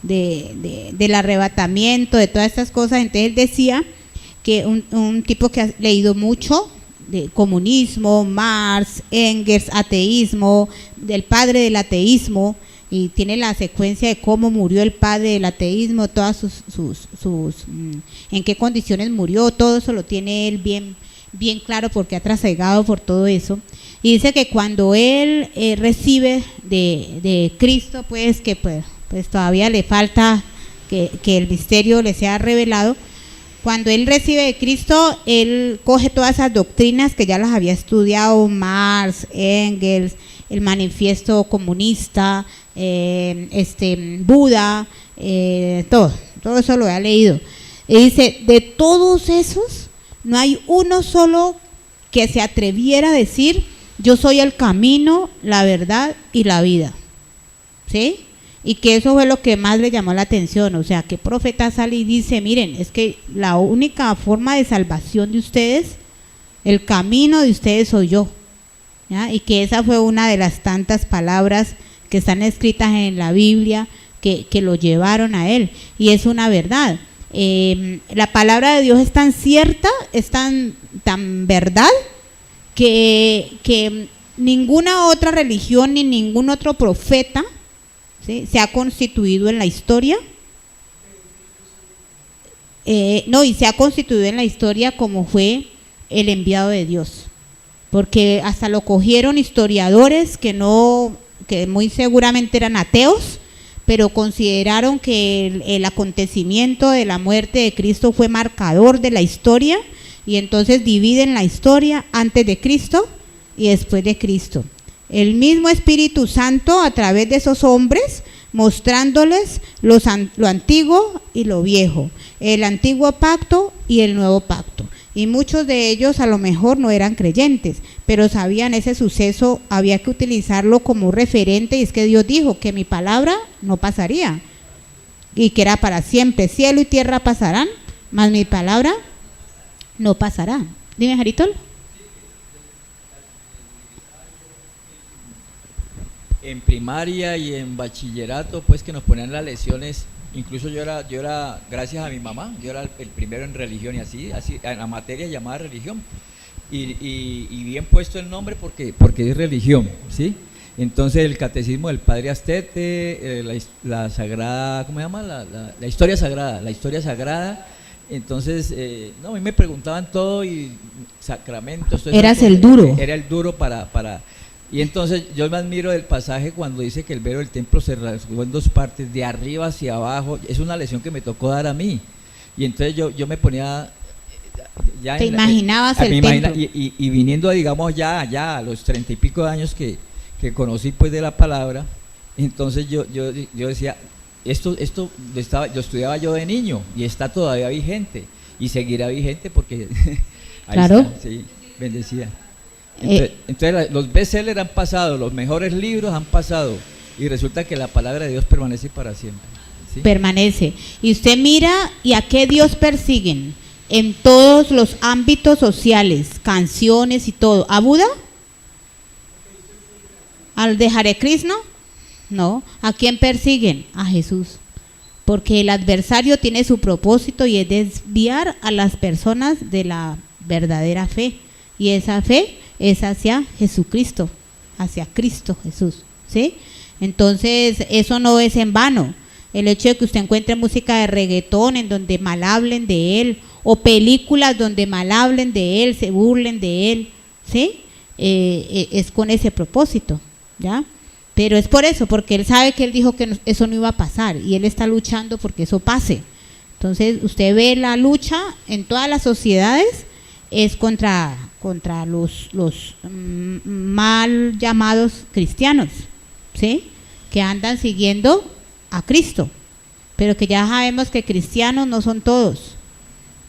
del arrebatamiento, de todas estas cosas. Entonces él decía que un tipo que ha leído mucho de comunismo, Marx, Engels, ateísmo, del padre del ateísmo, y tiene la secuencia de cómo murió el padre del ateísmo, todas sus en qué condiciones murió, todo eso lo tiene él bien claro, porque ha trasegado por todo eso. Y dice que cuando él recibe de Cristo, pues que pues todavía le falta que el misterio le sea revelado. Cuando él recibe de Cristo, él coge todas esas doctrinas que ya las había estudiado, Marx, Engels, el manifiesto comunista, Buda, todo eso lo ha leído. Y dice, de todos esos, no hay uno solo que se atreviera a decir, yo soy el camino, la verdad y la vida, ¿sí? Y que eso fue lo que más le llamó la atención. O sea, que profeta sale y dice, miren, es que la única forma de salvación de ustedes, el camino de ustedes soy yo, ¿ya? Y que esa fue una de las tantas palabras que están escritas en la Biblia que lo llevaron a él, y es una verdad. La palabra de Dios es tan cierta, es tan verdad, que ninguna otra religión ni ningún otro profeta, ¿sí?, se ha constituido en la historia, y se ha constituido en la historia como fue el enviado de Dios, porque hasta lo cogieron historiadores que muy seguramente eran ateos, pero consideraron que el acontecimiento de la muerte de Cristo fue marcador de la historia, y entonces dividen la historia antes de Cristo y después de Cristo. El mismo Espíritu Santo, a través de esos hombres, mostrándoles lo antiguo y lo viejo, el antiguo pacto y el nuevo pacto. Y muchos de ellos a lo mejor no eran creyentes, pero sabían ese suceso, había que utilizarlo como referente, y es que Dios dijo que mi palabra no pasaría, y que era para siempre. Cielo y tierra pasarán, mas mi palabra no pasará. Dime, Jaritol. En primaria y en bachillerato, pues que nos ponían las lecciones, incluso yo era, gracias a mi mamá, yo era el primero en religión, y así en la materia llamada religión, y bien puesto el nombre porque es religión, ¿sí? Entonces el catecismo del Padre Astete, la sagrada, ¿cómo se llama? La historia sagrada. Entonces, no, a mí me preguntaban todo, y sacramentos. Eras el duro. Era el duro para. Y entonces yo me admiro del pasaje cuando dice que el velo del templo se rasgó en dos partes, de arriba hacia abajo. Es una lección que me tocó dar a mí. Y entonces yo me ponía... ¿Te imaginabas el templo? Y viniendo, digamos, ya a los 30 y pico de años que conocí pues de la palabra, entonces yo decía, esto yo estudiaba yo de niño y está todavía vigente y seguirá vigente porque ahí claro. Está, sí, bendecida. Entonces los bestsellers han pasado, los mejores libros han pasado, y resulta que la palabra de Dios permanece para siempre, ¿sí? Permanece. Y usted mira, ¿y a qué Dios persiguen? En todos los ámbitos sociales, canciones y todo. ¿A Buda? ¿Al de Hare Krishna? No. ¿A quién persiguen? A Jesús. Porque el adversario tiene su propósito, y es desviar a las personas de la verdadera fe. Y esa fe es hacia Jesucristo, hacia Cristo Jesús, ¿sí? Entonces, eso no es en vano. El hecho de que usted encuentre música de reggaetón en donde mal hablen de él, o películas donde mal hablen de él, se burlen de él, ¿sí? Es con ese propósito, ¿ya? Pero es por eso, porque él sabe que él dijo que eso no iba a pasar, y él está luchando porque eso pase. Entonces, usted ve la lucha en todas las sociedades, es contra los mal llamados cristianos, ¿sí? Que andan siguiendo a Cristo, pero que ya sabemos que cristianos no son todos,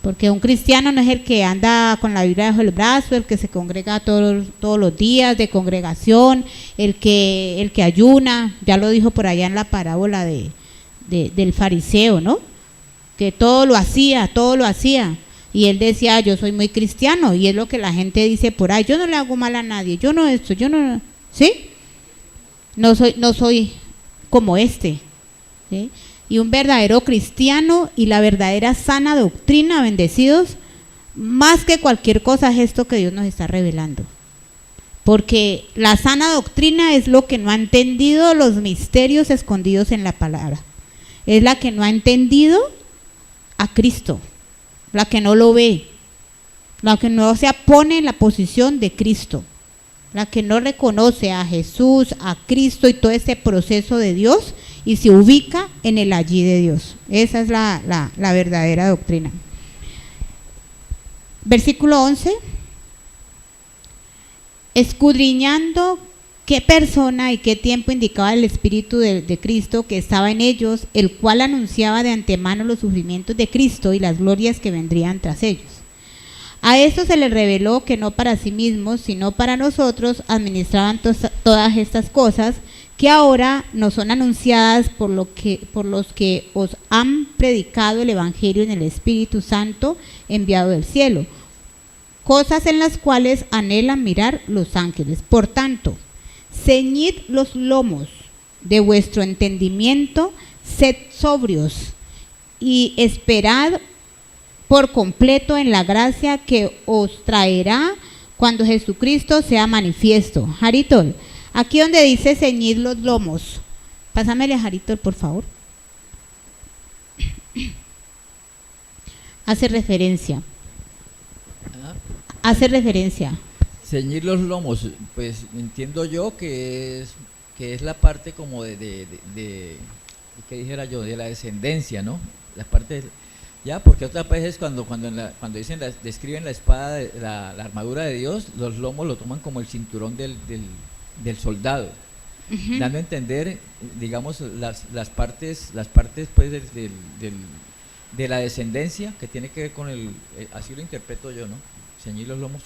porque un cristiano no es el que anda con la Biblia bajo el brazo, el que se congrega todos los días de congregación, el que ayuna. Ya lo dijo por allá en la parábola del fariseo, ¿no? Que todo lo hacía, y él decía, yo soy muy cristiano, y es lo que la gente dice por ahí, yo no le hago mal a nadie, yo no esto, yo no, ¿sí? No soy como este, ¿sí? Y un verdadero cristiano y la verdadera sana doctrina, bendecidos, más que cualquier cosa es esto que Dios nos está revelando. Porque la sana doctrina es lo que no ha entendido los misterios escondidos en la palabra. Es la que no ha entendido a Cristo, la que no lo ve, la que no se pone en la posición de Cristo, la que no reconoce a Jesús, a Cristo y todo ese proceso de Dios, y se ubica en el allí de Dios. Esa es la verdadera doctrina. Versículo 11. Escudriñando qué persona y qué tiempo indicaba el Espíritu de Cristo que estaba en ellos, el cual anunciaba de antemano los sufrimientos de Cristo y las glorias que vendrían tras ellos. A esto se les reveló que no para sí mismos, sino para nosotros administraban todas estas cosas, que ahora nos son anunciadas por los que os han predicado el Evangelio en el Espíritu Santo enviado del cielo, cosas en las cuales anhelan mirar los ángeles. Por tanto, ceñid los lomos de vuestro entendimiento, sed sobrios y esperad por completo en la gracia que os traerá cuando Jesucristo sea manifiesto. Jaritol, aquí donde dice ceñid los lomos, pásamele a Jaritol, por favor. Hace referencia. Ceñir los lomos, pues entiendo yo que es la parte como de ¿qué dijera yo? De la descendencia, ¿no? La parte ya, porque otras veces cuando dicen describen la espada, la armadura de Dios, los lomos lo toman como el cinturón del soldado. dando a entender, digamos, las partes pues de la descendencia que tiene que ver con así lo interpreto yo, ¿no? Ceñir los lomos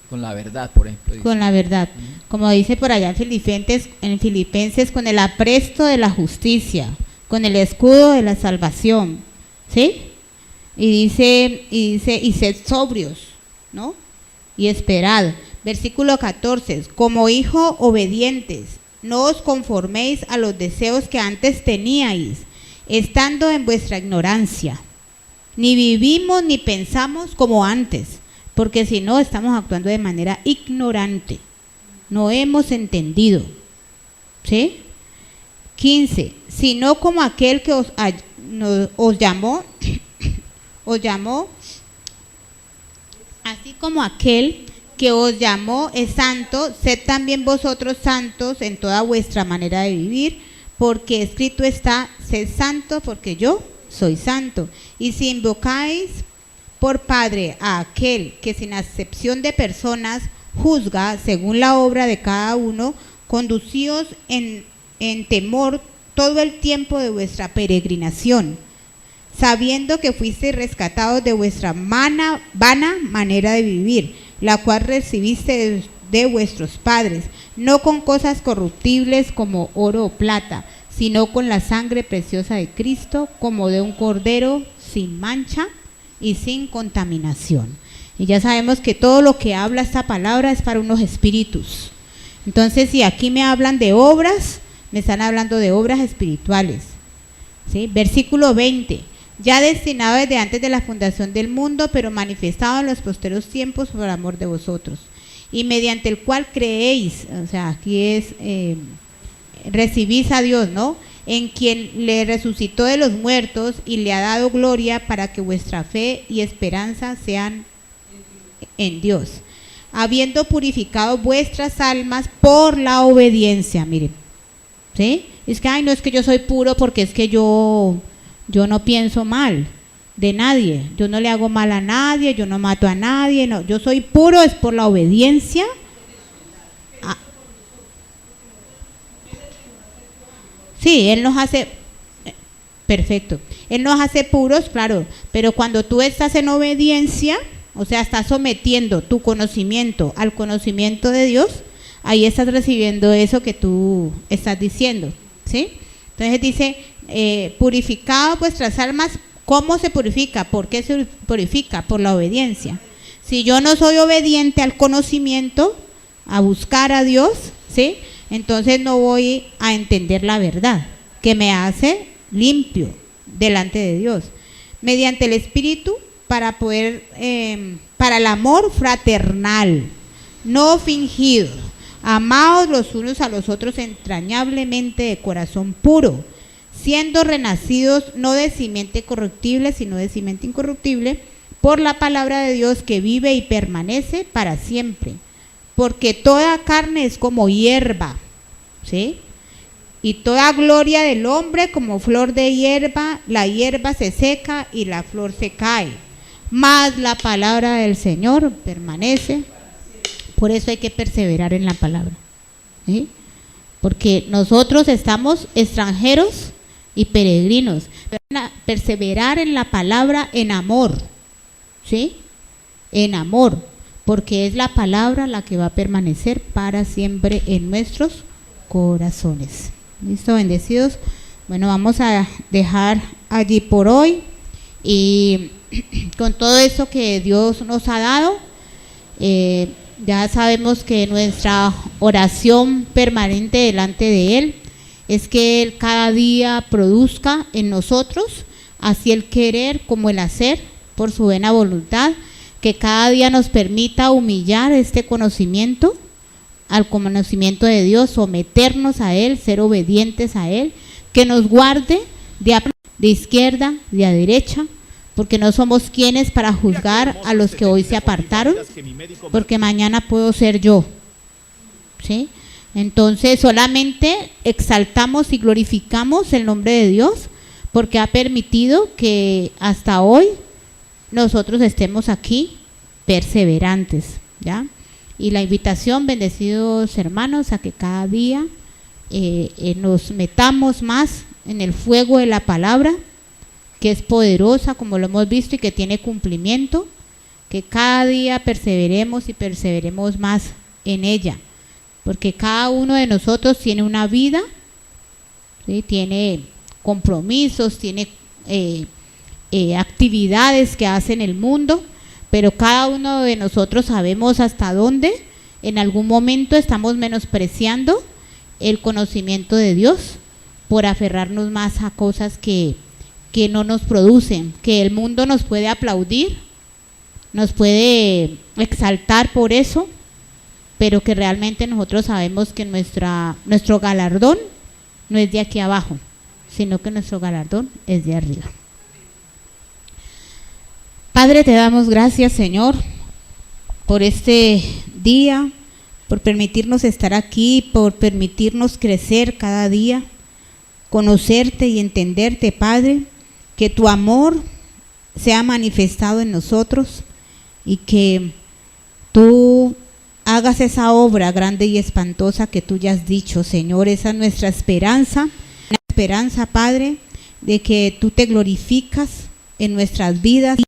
con la verdad, por ejemplo. Dice. Con la verdad, como dice por allá en Filipenses, con el apresto de la justicia, con el escudo de la salvación, ¿sí? Y dice, y sed sobrios, ¿no? Y esperad. Versículo 14, como hijos obedientes, no os conforméis a los deseos que antes teníais, estando en vuestra ignorancia. Ni vivimos ni pensamos como antes, porque si no estamos actuando de manera ignorante. No hemos entendido. ¿Sí? 15, sino como aquel que os llamó, así como aquel que os llamó es santo, sed también vosotros santos en toda vuestra manera de vivir, porque escrito está, sed santo porque yo soy santo. Y si invocáis por Padre a aquel que sin acepción de personas juzga según la obra de cada uno, conducíos en temor todo el tiempo de vuestra peregrinación, sabiendo que fuisteis rescatados de vuestra vana manera de vivir, la cual recibiste de vuestros padres, no con cosas corruptibles como oro o plata, sino con la sangre preciosa de Cristo, como de un cordero sin mancha y sin contaminación. Y ya sabemos que todo lo que habla esta palabra es para unos espíritus. Entonces, si aquí me hablan de obras, me están hablando de obras espirituales. ¿Sí? Versículo 20. Ya destinado desde antes de la fundación del mundo, pero manifestado en los posteros tiempos por amor de vosotros, y mediante el cual creéis, o sea, aquí es, recibís a Dios, ¿no? En quien le resucitó de los muertos y le ha dado gloria para que vuestra fe y esperanza sean en Dios, habiendo purificado vuestras almas por la obediencia. Miren, ¿sí? Es que, ay, no es que yo soy puro porque es que yo no pienso mal de nadie, yo no le hago mal a nadie, yo no mato a nadie, no, yo soy puro, es por la obediencia. Sí, Él nos hace, perfecto, Él nos hace puros, claro, pero cuando tú estás en obediencia, o sea, estás sometiendo tu conocimiento al conocimiento de Dios, ahí estás recibiendo eso que tú estás diciendo, ¿sí? Entonces dice, purificado vuestras almas. ¿Cómo se purifica? ¿Por qué se purifica? Por la obediencia. Si yo no soy obediente al conocimiento, a buscar a Dios, ¿sí? Entonces no voy a entender la verdad, que me hace limpio delante de Dios. Mediante el Espíritu, para poder, para el amor fraternal, no fingido, amaos los unos a los otros entrañablemente de corazón puro, siendo renacidos no de simiente corruptible, sino de simiente incorruptible, por la palabra de Dios que vive y permanece para siempre. Porque toda carne es como hierba, ¿sí? Y toda gloria del hombre como flor de hierba, la hierba se seca y la flor se cae. Mas la palabra del Señor permanece. Por eso hay que perseverar en la palabra, ¿sí? Porque nosotros estamos extranjeros y peregrinos. Perseverar en la palabra en amor, ¿sí? En amor, porque es la palabra la que va a permanecer para siempre en nuestros corazones. ¿Listo? Bendecidos. Bueno, vamos a dejar allí por hoy, y con todo eso que Dios nos ha dado, ya sabemos que nuestra oración permanente delante de Él es que Él cada día produzca en nosotros así el querer como el hacer por su buena voluntad, que cada día nos permita humillar este conocimiento al conocimiento de Dios, someternos a Él, ser obedientes a Él, que nos guarde de izquierda, de a derecha, porque no somos quienes para juzgar a los que hoy se apartaron, porque mañana puedo ser yo, ¿sí? Entonces solamente exaltamos y glorificamos el nombre de Dios, porque ha permitido que hasta hoy nosotros estemos aquí perseverantes, ¿ya? Y la invitación, bendecidos hermanos, a que cada día nos metamos más en el fuego de la palabra, que es poderosa, como lo hemos visto, y que tiene cumplimiento, que cada día perseveremos y perseveremos más en ella, porque cada uno de nosotros tiene una vida, ¿sí? Tiene compromisos, tiene actividades que hace en el mundo, pero cada uno de nosotros sabemos hasta dónde en algún momento estamos menospreciando el conocimiento de Dios por aferrarnos más a cosas que no nos producen, que el mundo nos puede aplaudir, nos puede exaltar por eso, pero que realmente nosotros sabemos que nuestro galardón no es de aquí abajo, sino que nuestro galardón es de arriba. Padre, te damos gracias, Señor, por este día, por permitirnos estar aquí, por permitirnos crecer cada día, conocerte y entenderte, Padre, que tu amor sea manifestado en nosotros y que tú hagas esa obra grande y espantosa que tú ya has dicho, Señor. Esa es nuestra esperanza, Padre, de que tú te glorificas en nuestras vidas,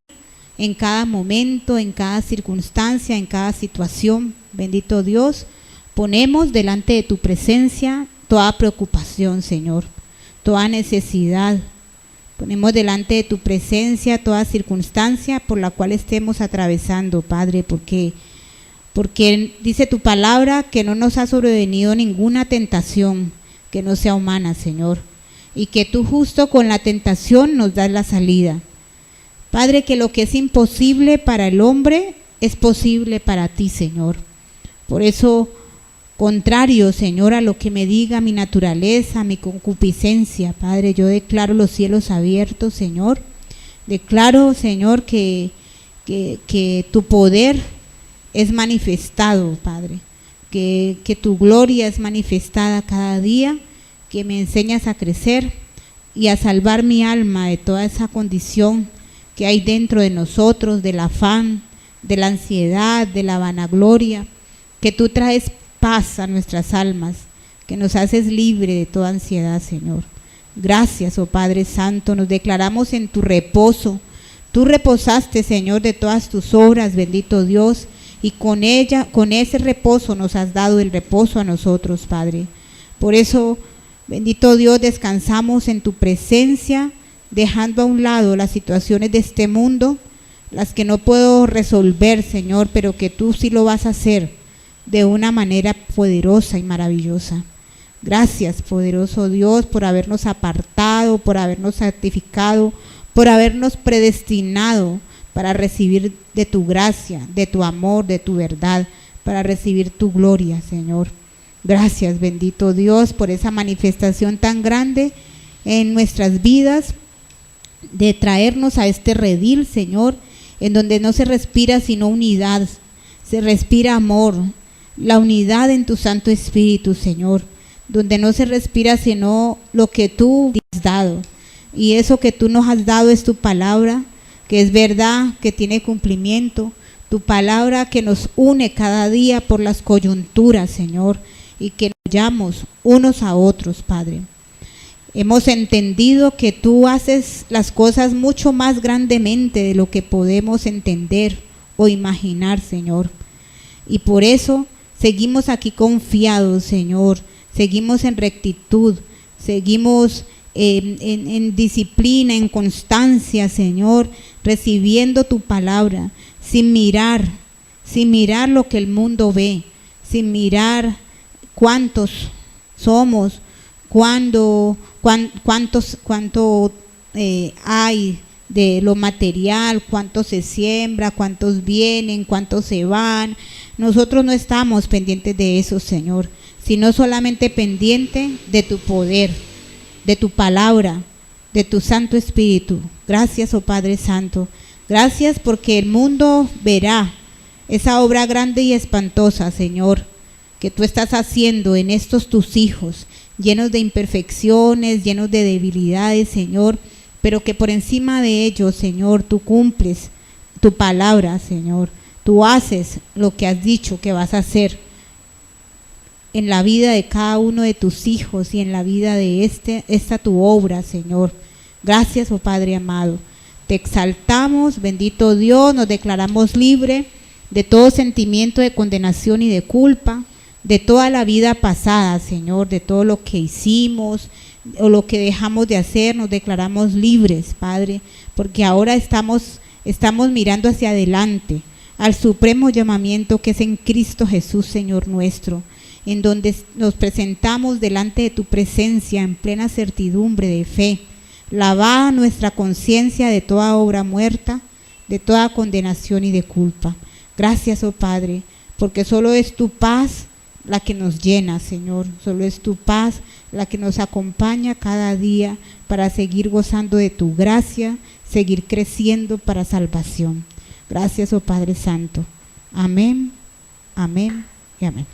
en cada momento, en cada circunstancia, en cada situación. Bendito Dios, ponemos delante de tu presencia toda preocupación, Señor, toda necesidad. Ponemos delante de tu presencia toda circunstancia por la cual estemos atravesando, Padre, porque dice tu palabra que no nos ha sobrevenido ninguna tentación que no sea humana, Señor, y que tú justo con la tentación nos das la salida. Padre, que lo que es imposible para el hombre es posible para ti, Señor. Por eso, contrario, Señor, a lo que me diga mi naturaleza, mi concupiscencia, Padre, yo declaro los cielos abiertos, Señor. Declaro, Señor, que tu poder es manifestado, Padre. Que tu gloria es manifestada cada día, que me enseñas a crecer y a salvar mi alma de toda esa condición que hay dentro de nosotros, del afán, de la ansiedad, de la vanagloria, que tú traes paz a nuestras almas, que nos haces libre de toda ansiedad, Señor. Gracias, oh Padre Santo, nos declaramos en tu reposo. Tú reposaste, Señor, de todas tus obras, bendito Dios, y con ese reposo nos has dado el reposo a nosotros, Padre. Por eso, bendito Dios, descansamos en tu presencia, dejando a un lado las situaciones de este mundo, las que no puedo resolver, Señor, pero que tú sí lo vas a hacer de una manera poderosa y maravillosa. Gracias, poderoso Dios, por habernos apartado, por habernos santificado, por habernos predestinado para recibir de tu gracia, de tu amor, de tu verdad, para recibir tu gloria, Señor. Gracias, bendito Dios, por esa manifestación tan grande en nuestras vidas, de traernos a este redil, Señor, en donde no se respira sino unidad, se respira amor, la unidad en tu Santo Espíritu, Señor, donde no se respira sino lo que tú has dado, y eso que tú nos has dado es tu palabra, que es verdad, que tiene cumplimiento, tu palabra que nos une cada día por las coyunturas, Señor, y que nos hallamos unos a otros, Padre. Hemos entendido que tú haces las cosas mucho más grandemente de lo que podemos entender o imaginar, Señor. Y por eso seguimos aquí confiados, Señor. Seguimos en rectitud, seguimos en disciplina, en constancia, Señor, recibiendo tu palabra, sin mirar lo que el mundo ve, sin mirar cuántos somos, cuánto hay de lo material, cuánto se siembra, cuántos vienen, cuántos se van. Nosotros no estamos pendientes de eso, Señor, sino solamente pendiente de tu poder, de tu palabra, de tu Santo Espíritu. Gracias, oh Padre Santo. Gracias porque el mundo verá esa obra grande y espantosa, Señor, que tú estás haciendo en estos tus hijos, llenos de imperfecciones, llenos de debilidades, Señor, pero que por encima de ello, Señor, tú cumples tu palabra, Señor. Tú haces lo que has dicho que vas a hacer. en la vida de cada uno de tus hijos y en la vida de esta tu obra, Señor. Gracias, oh Padre amado. Te exaltamos, bendito Dios, nos declaramos libre de todo sentimiento de condenación y de culpa, de toda la vida pasada, Señor, de todo lo que hicimos o lo que dejamos de hacer, nos declaramos libres, Padre, porque ahora estamos mirando hacia adelante, al supremo llamamiento que es en Cristo Jesús, Señor nuestro, en donde nos presentamos delante de tu presencia en plena certidumbre de fe, lavada nuestra conciencia de toda obra muerta, de toda condenación y de culpa. Gracias, oh Padre, porque solo es tu paz la que nos llena, Señor, solo es tu paz la que nos acompaña cada día para seguir gozando de tu gracia, seguir creciendo para salvación. Gracias, oh Padre Santo. Amén, amén y amén.